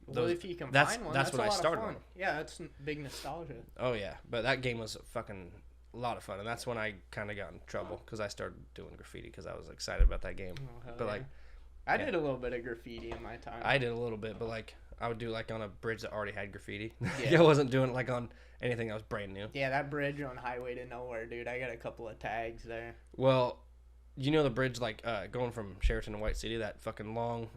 B: Well,
A: Those,
B: if you can
A: that's
B: find one,
A: that's
B: that's
A: what
B: a
A: I
B: lot
A: started
B: of fun.
A: on.
B: Yeah, that's big nostalgia.
A: Oh yeah, but that game was fucking a lot of fun, and that's when I kind of got in trouble because I started doing graffiti because I was excited about that game.
B: Oh, hell
A: But
B: yeah.
A: like,
B: I
A: yeah.
B: did a little bit of graffiti in my time.
A: I did a little bit, but like I would do like on a bridge that already had graffiti.
B: Yeah.
A: I wasn't doing it like on anything that was brand new.
B: Yeah, that bridge on Highway to Nowhere, dude. I got a couple of tags there.
A: Well, you know the bridge like going from Sheraton to White City, that fucking long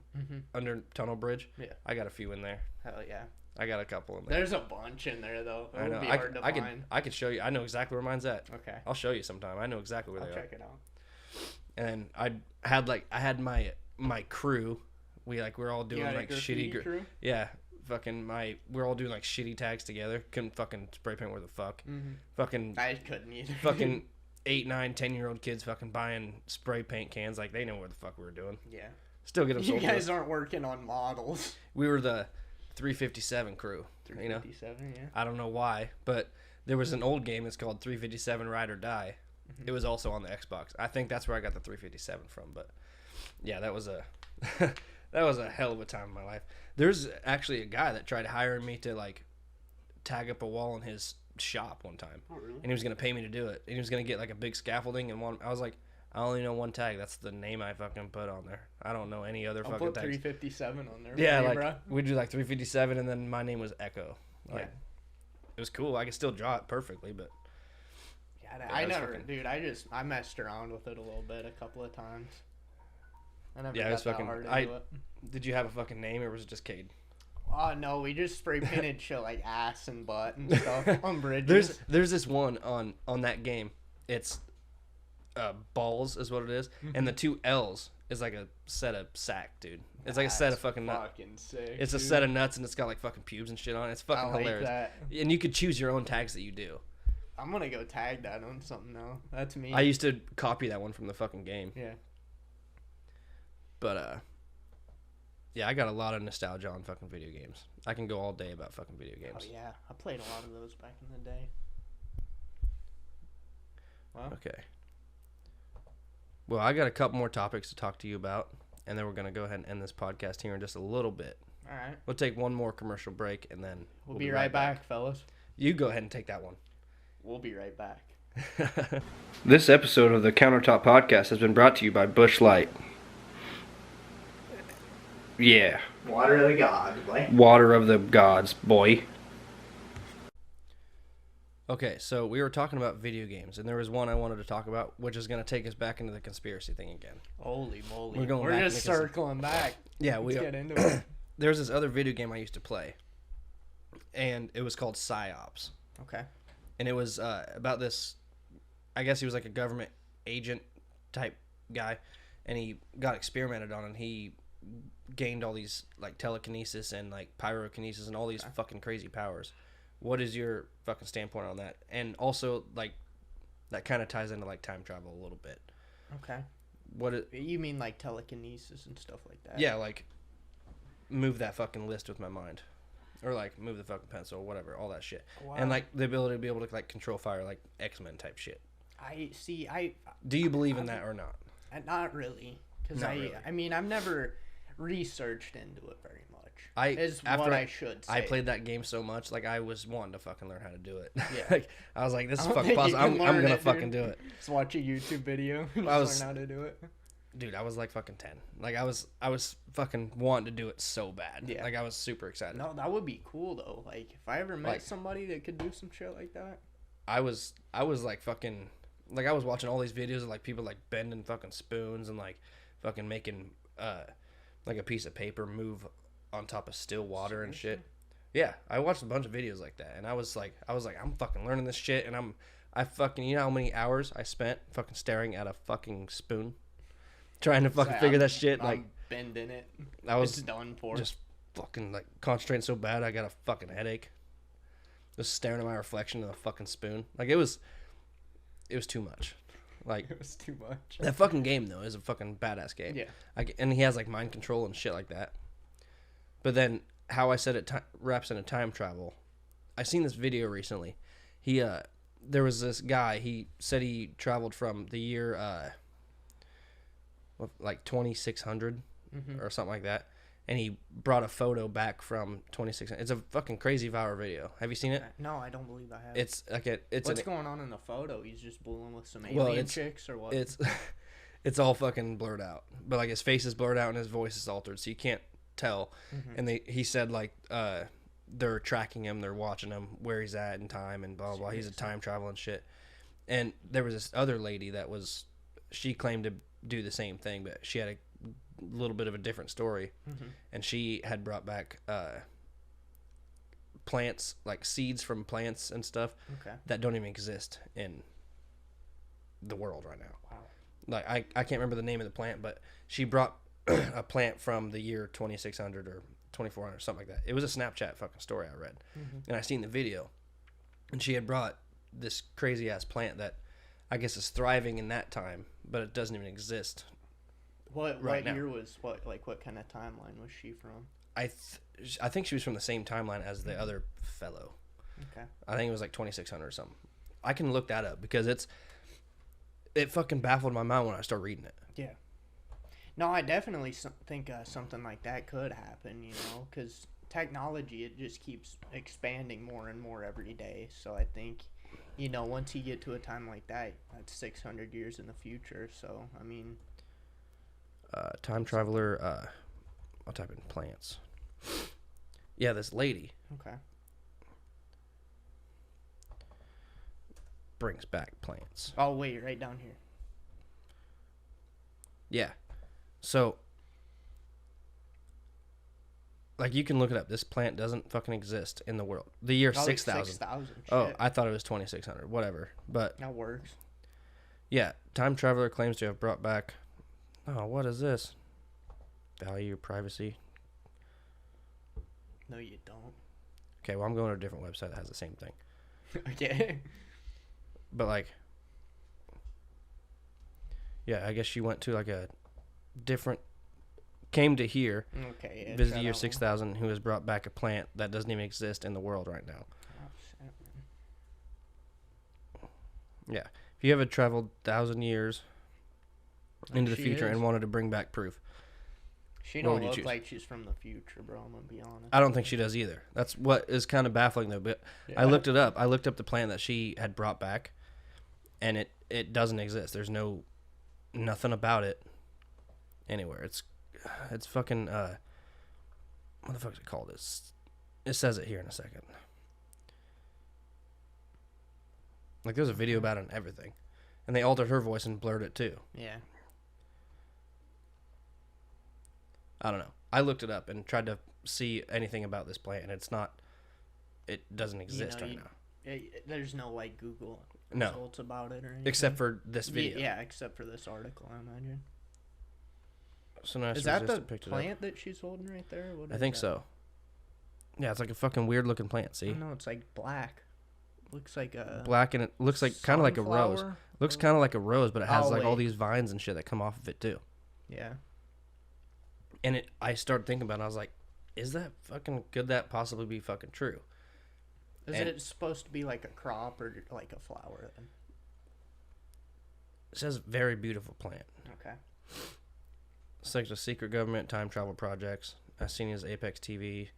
A: under tunnel bridge.
B: Yeah.
A: I got a few in there.
B: Hell yeah.
A: I got a couple in there.
B: There's a bunch in there though. It
A: I
B: would
A: know.
B: be hard to find.
A: I could show you. I know exactly where mine's at.
B: Okay.
A: I'll show you sometime. I know exactly where
B: I'll
A: they
B: check
A: are.
B: it out.
A: And I had my crew. We were all
B: You
A: doing
B: got a
A: like
B: graffiti
A: shitty.
B: crew?
A: Yeah, fucking we're all doing like shitty tags together. Couldn't fucking spray paint where the fuck.
B: Mm-hmm.
A: Fucking
B: I couldn't either.
A: fucking 8, 9, 10-year-old kids fucking buying spray paint cans like they know what the fuck we were doing.
B: Yeah.
A: Still get them
B: You
A: sold. to
B: guys
A: us.
B: aren't working on models.
A: We were the 357 crew. You know,
B: 357, yeah.
A: I don't know why, but there was an old game that's called 357 Ride or Die.
B: Mm-hmm.
A: It was also on the Xbox. I think that's where I got the 357 from. But yeah, that was a that was a hell of a time in my life. There's actually a guy that tried hiring me to like tag up a wall in his shop one time,
B: Oh, really?
A: and he was gonna pay me to do it. And he was gonna get like a big scaffolding and one. I was like, I only know one tag. That's the name I fucking put on there. I don't know any other
B: I'll
A: fucking
B: put
A: tags.
B: 357 on there.
A: Yeah,
B: for you,
A: like
B: bro.
A: we do like 357, and then my name was Echo. Like,
B: Yeah.
A: it was cool. I could still draw it perfectly, but
B: Yeah,
A: Yeah,
B: I
A: it was
B: never,
A: fucking-
B: dude. I messed around with it a little bit, a couple of times. I never
A: Yeah, it
B: got
A: was
B: that
A: fucking-
B: hard
A: I-
B: into it.
A: did you have a fucking name or was it just Cayde?
B: Oh no, we just spray painted shit like ass and butt and stuff on bridges.
A: There's this one on that game. It's balls is what it is, and the 2 L's is like a set of sack, dude. It's like a set of
B: That's
A: fucking nuts.
B: fucking sick.
A: It's a
B: dude.
A: set of nuts, and it's got like fucking pubes and shit on it. It's fucking
B: I like
A: hilarious.
B: that.
A: And you could choose your own tags that you do.
B: I'm gonna go tag that on something now. That's me.
A: I used to copy that one from the fucking game.
B: Yeah.
A: But yeah, I got a lot of nostalgia on fucking video games. I can go all day about fucking video
B: Oh
A: games.
B: yeah, I played a lot of those back in the day. Well,
A: Okay. Well, I got a couple more topics to talk to you about, and then we're gonna go ahead and end this podcast here in just a little bit.
B: all right.
A: We'll take one more commercial break, and then
B: We'll be right back, fellas.
A: You go ahead and take that one.
B: We'll be right back.
A: This episode of the Countertop Podcast has been brought to you by Busch Light. Yeah,
B: Water of the gods, boy.
A: water of the gods, boy. Okay, so we were talking about video games, and there was one I wanted to talk about, which is going to take us back into the conspiracy thing again.
B: Holy moly.
A: We're going
B: We're
A: back
B: just
A: because-
B: circling back.
A: Yeah,
B: Let's
A: we
B: get into it.
A: There's this other video game I used to play, and it was called PsyOps.
B: Okay.
A: And it was about this. I guess he was like a government agent type guy, and he got experimented on, and he gained all these like telekinesis and like pyrokinesis and all these fucking crazy powers. What is your fucking standpoint on that? And also, like, that kind of ties into like time travel a little bit.
B: Okay. You mean like telekinesis and stuff like that?
A: Yeah, like move that fucking list with my mind, or like move the fucking pencil, whatever, all that shit.
B: Wow.
A: And like the ability to be able to like control fire, like X-Men type shit.
B: I
A: Do you believe in that or not?
B: not really, because
A: Really.
B: I mean, I've never researched into it very much.
A: After
B: I should say.
A: I played that game so much, like I was wanting to fucking learn how to do it.
B: Yeah.
A: Like, I was like, this is
B: I don't
A: fucking
B: think you
A: possible.
B: can
A: I'm
B: learn
A: gonna
B: it,
A: fucking
B: dude.
A: do it.
B: Just watch a YouTube video. And
A: I was-
B: learn how to do it.
A: Dude, I was like fucking 10. Like I was fucking wanting to do it so bad.
B: Yeah.
A: Like I was super excited.
B: No, that would be cool though. Like if I ever met
A: Like-
B: somebody that could do some shit like that.
A: I was like fucking, like I was watching all these videos of like people like bending fucking spoons and like fucking making like a piece of paper move on top of still water and shit. Yeah, I watched a bunch of videos like that, and I was like I'm fucking learning this shit, and I fucking, you know how many hours I spent fucking staring at a fucking spoon, trying to fucking figure that shit. Like
B: I'm bending it.
A: I was
B: It's done for.
A: just fucking like concentrating so bad I got a fucking headache. Just staring at my reflection in the fucking spoon. Like it was too much. Like
B: it was too much.
A: that fucking game though is a fucking badass game.
B: Yeah.
A: And he has like mind control and shit like that. But then how I said it wraps into time travel. I seen this video recently. He there was this guy. He said he traveled from the year like 2600 or something like that, and he brought a photo back from 2600. It's a fucking crazy viral video. Have you seen it?
B: No, I don't believe I have.
A: It's like
B: What's going on in the photo? He's just bullying with some
A: Well,
B: alien
A: it's-
B: chicks or what?
A: it's all fucking blurred out, but like his face is blurred out and his voice is altered, so you can't tell. And he said like they're tracking him, they're watching him where he's at in time and blah blah blah. He's a time travel and shit. And there was this other lady that she claimed to do the same thing, but she had a little bit of a different story. And she had brought back plants, like seeds from plants and stuff that don't even exist in the world right now.
B: Wow.
A: Like I can't remember the name of the plant, but she brought a plant from the year 2600 or 2400 or something like that. It was a Snapchat fucking story I read, and I seen the video, and she had brought this crazy ass plant that I guess is thriving in that time, but it doesn't even exist.
B: What
A: right now.
B: year was what kind of timeline was she from?
A: I think she was from the same timeline as the other fellow.
B: Okay.
A: I think it was like 2600 or something. I can look that up because it fucking baffled my mind when I started reading it.
B: Yeah. No, I definitely think something like that could happen, because technology, it just keeps expanding more and more every day. So I think, once you get to a time like that, that's 600 years in the future. So, I mean...
A: Time traveler, I'll type in plants. Yeah, this lady
B: Okay.
A: brings back plants.
B: Oh, wait, right down here.
A: Yeah. So, like, you can look it up. This plant doesn't fucking exist in the world. The year 6000.
B: 6,000.
A: Oh,
B: Shit.
A: I thought it was 2600. Whatever. But,
B: That works.
A: yeah, time traveler claims to have brought back... Oh, what is this? Value, privacy.
B: No, you don't.
A: Okay, well, I'm going to a different website that has the same thing.
B: Okay.
A: But, like... Yeah, I guess she went to, like, a different... Came to here...
B: Okay. Yeah,
A: visit
B: try
A: the year
B: that one.
A: 6000, who has brought back a plant that doesn't even exist in the world right now.
B: Oh, shit, man.
A: Yeah. If you ever traveled 1,000 years into the
B: She
A: future
B: is.
A: and wanted to bring back proof,
B: She
A: What
B: don't
A: would you
B: look
A: choose?
B: like she's from the future, bro. I'm gonna be honest.
A: I don't think she does either. That's what is kind of baffling, though. But I looked it up. I looked up the plant that she had brought back, and it doesn't exist. There's nothing about it anywhere. It's fucking, what the fuck is it called? It says it here in a second. Like, there's a video about it and everything. And they altered her voice and blurred it, too.
B: Yeah.
A: I don't know. I looked it up and tried to see anything about this plant, and it doesn't exist right now.
B: there's no like Google
A: No.
B: results about it or anything.
A: Except for this video.
B: Yeah, except for this article, I imagine.
A: So nice.
B: Is that the
A: resistant picked it up.
B: plant that she's holding right there? What
A: I
B: is
A: think
B: that?
A: so. Yeah, it's like a fucking weird looking plant. See,
B: No, it's like black. Looks like a
A: black, and it looks like kind of like a rose.
B: sunflower?
A: Looks kind of like a rose, but it has
B: Oh,
A: like all
B: wait.
A: these vines and shit that come off of it too.
B: Yeah.
A: And I started thinking about it. I was like, is that fucking, could that possibly be fucking true?
B: Is
A: And-
B: it supposed to be like a crop or like a flower then?
A: It says very beautiful plant.
B: Okay.
A: It's like the secret government time travel projects, as seen as Apex TV.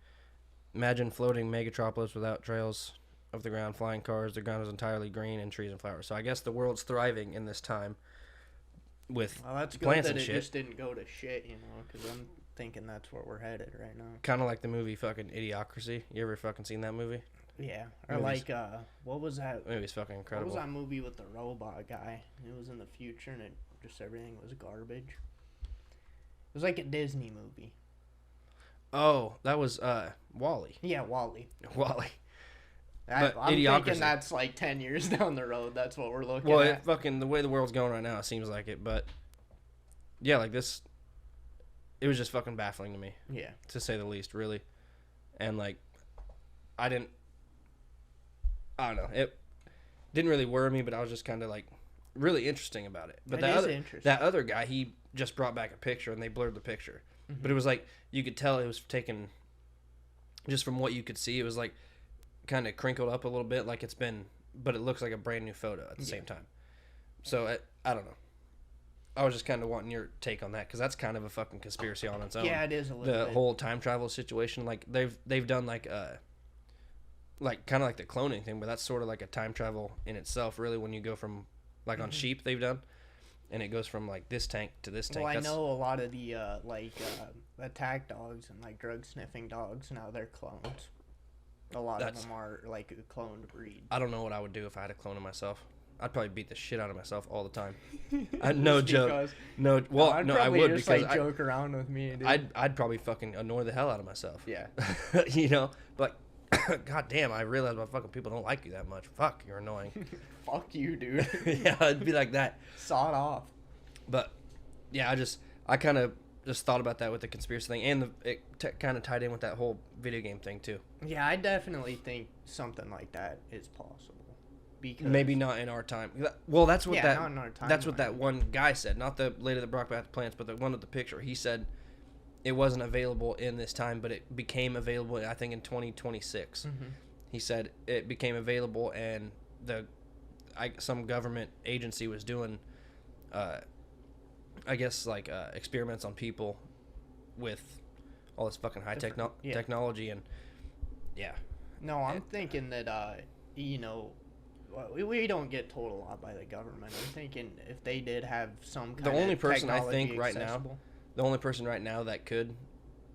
A: Imagine floating megatropolis without trails of the ground, flying cars. The ground is entirely green and trees and flowers. So I guess the world's thriving in this time with
B: Well, that's good
A: plants
B: that
A: and
B: it
A: shit.
B: just didn't go to shit, you know, because I'm thinking that's where we're headed right now.
A: Kind of like the movie fucking Idiocracy. You ever fucking seen that movie?
B: Yeah. Or
A: Movies.
B: like, what was that?
A: That movie's fucking
B: What
A: incredible.
B: was that movie with the robot guy? It was in the future and it just everything was garbage. It was like a Disney movie.
A: Oh, that was Wall-E.
B: Yeah, Wall-E.
A: Wall-E.
B: I'm
A: But Idiocracy.
B: thinking that's like 10 years down the road. That's what we're looking
A: Well,
B: at.
A: it fucking, the way the world's going right now, it seems like it. But yeah, like this, it was just fucking baffling to me,
B: Yeah.
A: to say the least, really. And like, I don't know, it didn't really worry me, but I was just kind of like really interesting about it. But
B: It
A: that
B: is
A: other,
B: interesting.
A: that other guy, he just brought back a picture and they blurred the picture. But it was like, you could tell it was taken just from what you could see. It was like kind of crinkled up a little bit, like it's been, but it looks like a brand new photo at the same time. So I don't know. I was just kind of wanting your take on that, because that's kind of a fucking conspiracy on its own.
B: Yeah, it is a little
A: The
B: bit.
A: whole time travel situation, like they've done like kind of like the cloning thing, but that's sort of like a time travel in itself, really. When you go from like on sheep, they've done, and it goes from like this tank to this tank.
B: Well, I
A: That's,
B: know a lot of the attack dogs and like drug sniffing dogs now they're clones. A lot of
A: That's-
B: them are like a cloned breed.
A: I don't know what I would do if I had a clone of myself. I'd probably beat the shit out of myself all the time. No
B: Just
A: joke.
B: because-
A: No, well,
B: I'd
A: no, I
B: probably
A: would,
B: just
A: because
B: like joke around with me. Dude.
A: I'd probably fucking annoy the hell out of myself.
B: Yeah.
A: You know, but god damn, I realize my fucking people don't like you that much. Fuck, you're annoying.
B: Fuck you, dude.
A: Yeah, it'd be like that.
B: Sawed off.
A: But yeah, I kind of just thought about that with the conspiracy thing, and it kind of tied in with that whole video game thing too.
B: Yeah, I definitely think something like that is possible. Because
A: Maybe not in our time. Well, that's what
B: not in our
A: that's what
B: timeline.
A: that one guy said. Not the lady that brought back the plants, but the one with the picture. He said it wasn't available in this time, but it became available, I think, in 2026. He said it became available, and some government agency was doing, I guess, like experiments on people with all this fucking high technology, and yeah.
B: No, I'm thinking that you know, we don't get told a lot by the government. I'm thinking if they did have some kind
A: The only
B: of
A: person I
B: technology
A: think right now,
B: accessible-
A: the only person right now that could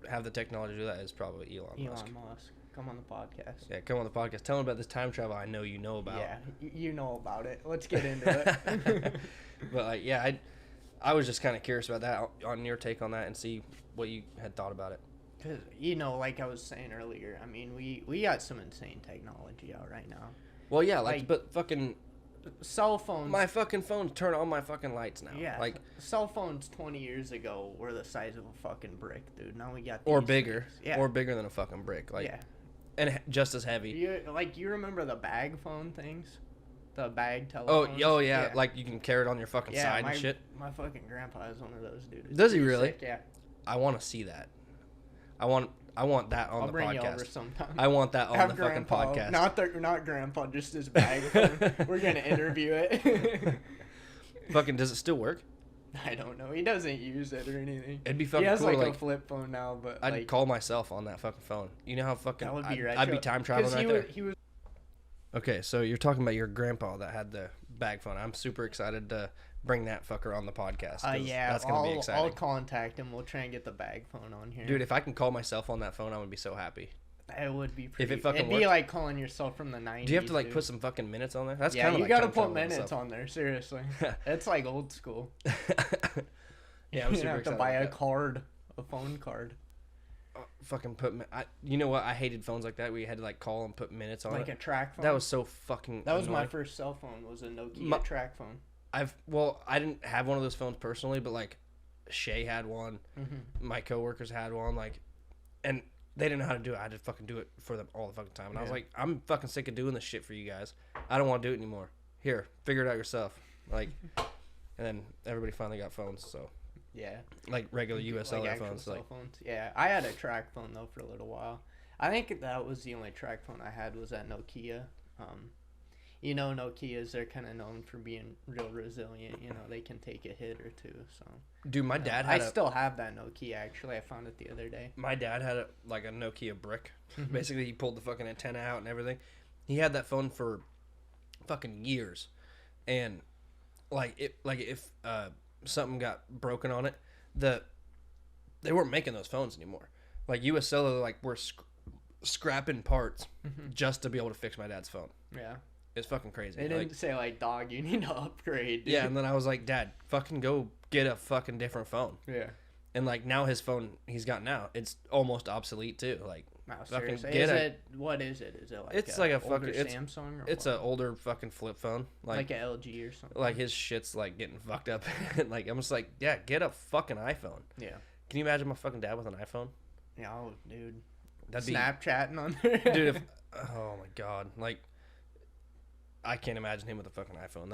A: have the technology to do that is probably Elon Musk.
B: Elon Musk, come on the podcast.
A: Yeah, come on the podcast. Tell him about this time travel I know you know about.
B: Yeah, you know about it. Let's get into it.
A: But like, yeah, I was just kind of curious about that, on your take on that, and see what you had thought about it.
B: Cause you know, like I was saying earlier, I mean, we got some insane technology out right now.
A: Well, yeah, like but fucking
B: Cell phones.
A: my fucking phone turn on my fucking lights now.
B: Yeah,
A: like
B: cell phones 20 years ago were the size of a fucking brick, dude. Now we got
A: or
B: these
A: bigger,
B: things. Yeah.
A: or bigger than a fucking brick. Like,
B: yeah.
A: and just as heavy.
B: You remember the bag phone things? The bag
A: Oh,
B: telephones?
A: oh yeah, like you can carry it on your fucking
B: yeah,
A: side
B: my,
A: and shit.
B: My fucking grandpa is one of those dudes.
A: Does he
B: Pretty
A: really?
B: sick, yeah.
A: I want to see that. I want that on
B: I'll
A: the
B: bring you over
A: podcast.
B: sometime.
A: I want that on
B: Have
A: the
B: grandpa,
A: fucking podcast.
B: Not grandpa, just his bag phone. We're gonna interview it.
A: Fucking, does it still work?
B: I don't know. He doesn't use it or anything.
A: It'd be
B: He
A: fucking
B: has
A: cool.
B: like,
A: Like,
B: a flip phone now, but
A: I'd
B: like
A: call myself on that fucking phone. You know how fucking
B: that would be right.
A: I'd be time traveling right there.
B: He was
A: Okay, so you're talking about your grandpa that had the bag phone. I'm super excited to bring that fucker on the podcast. 'cause
B: yeah,
A: that's gonna be
B: I'll
A: exciting.
B: contact him. We'll try and get the bag phone on here.
A: Dude, if I can call myself on that phone, I would be so happy.
B: That would be pretty.
A: it fucking
B: It'd be
A: works.
B: like calling yourself from the 90s.
A: Do you have to like
B: dude.
A: put some fucking minutes on there? That's
B: Yeah,
A: kind of
B: you
A: like
B: gotta
A: time
B: put
A: travel and
B: minutes
A: stuff.
B: on there. Seriously, it's like old school.
A: Yeah, I'm
B: You
A: super
B: have to
A: excited
B: buy
A: about
B: a
A: that.
B: card, a phone card.
A: fucking put. You know what? I hated phones like that where you had to like call and put minutes on
B: Like
A: it.
B: a track phone.
A: That was so fucking.
B: That was my
A: annoying.
B: first cell phone. Was a Nokia track phone.
A: I didn't have one of those phones personally, but like Shay had one.
B: Mm-hmm.
A: My coworkers had one. Like, and they didn't know how to do it. I had to fucking do it for them all the fucking time. And I was like, I'm fucking sick of doing this shit for you guys. I don't want to do it anymore. Here, figure it out yourself. Like, and then everybody finally got phones. So
B: Yeah.
A: like regular USL
B: actual
A: phones.
B: cell
A: Like,
B: phones. Yeah, I had a track phone though for a little while. I think that was the only track phone I had was that Nokia. You know, Nokias, they're kind of known for being real resilient. You know, they can take a hit or two. So,
A: dude, my dad
B: I
A: had
B: still have that Nokia. Actually, I found it the other day.
A: my dad had like a Nokia brick.
B: Mhm.
A: Basically, he pulled the fucking antenna out and everything. He had that phone for fucking years, and if something got broken on it, they weren't making those phones anymore. Like US Cellular, like we're scrapping parts
B: Mhm.
A: just to be able to fix my dad's phone.
B: Yeah.
A: It's fucking crazy.
B: They didn't
A: Like,
B: say like, dog, you need to upgrade. Dude.
A: yeah, and then I was like, Dad, fucking go get a fucking different phone.
B: Yeah.
A: And like now his phone he's got now, it's almost obsolete too. Like
B: No,
A: fucking
B: seriously.
A: get
B: Is
A: a-
B: it? What is it? Is it like
A: It's
B: a
A: like a
B: older
A: fucking- it's-
B: Samsung? Or
A: it's
B: what?
A: an older fucking flip phone.
B: like a LG or something.
A: Like his shit's like getting fucked up. Like I'm just like, yeah, get a fucking iPhone.
B: Yeah.
A: Can you imagine my fucking dad with an iPhone?
B: Yeah, oh, dude.
A: That'd be
B: Snapchatting on there.
A: dude. Oh my god, like I can't imagine him with a fucking iPhone.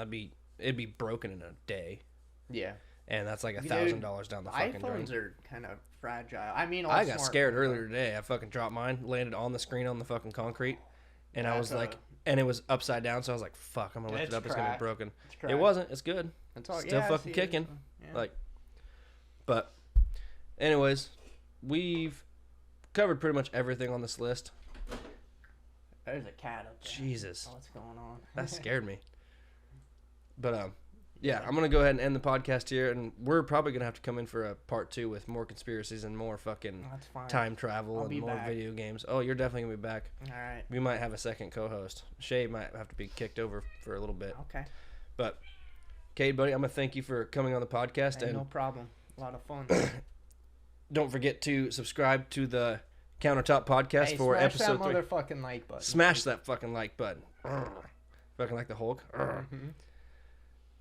A: It'd be broken in a day,
B: Yeah.
A: and that's like
B: Dude,
A: $1,000 down the fucking
B: iPhones
A: drain.
B: are kind of fragile. I mean, all
A: I got scared
B: smartphones
A: earlier
B: are.
A: today. I fucking dropped mine, landed on the screen on the fucking concrete, and I
B: That's
A: was like, and it was upside down, so I was like, fuck, I'm gonna lift
B: It's
A: it up. It's gonna be
B: cracked.
A: broken.
B: It's
A: It
B: cracked.
A: wasn't. It's good.
B: It's all,
A: still
B: yeah,
A: fucking
B: see, it is,
A: kicking.
B: yeah.
A: Like, but anyways, we've covered pretty much everything on this list.
B: There's a cat up there.
A: Jesus.
B: What's going on?
A: That scared me. But yeah, I'm gonna go ahead and end the podcast here, and we're probably gonna have to come in for a part 2 with more conspiracies and more fucking
B: That's fine.
A: time travel
B: I'll
A: and
B: be
A: more
B: back.
A: video games. Oh, you're definitely gonna be back.
B: All right.
A: We might have a second co-host. Shay might have to be kicked over for a little bit.
B: Okay.
A: But Cayde, buddy, I'm gonna thank you for coming on the podcast,
B: Hey,
A: and
B: no problem. A lot of fun.
A: don't forget to subscribe to the Countertop Podcast
B: Hey,
A: for
B: smash
A: episode
B: that
A: 3.
B: motherfucking like button.
A: Smash that fucking like button. Fucking like the Hulk.
B: Mhm.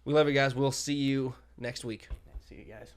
A: We love you guys. We'll see you next week.
B: See you guys.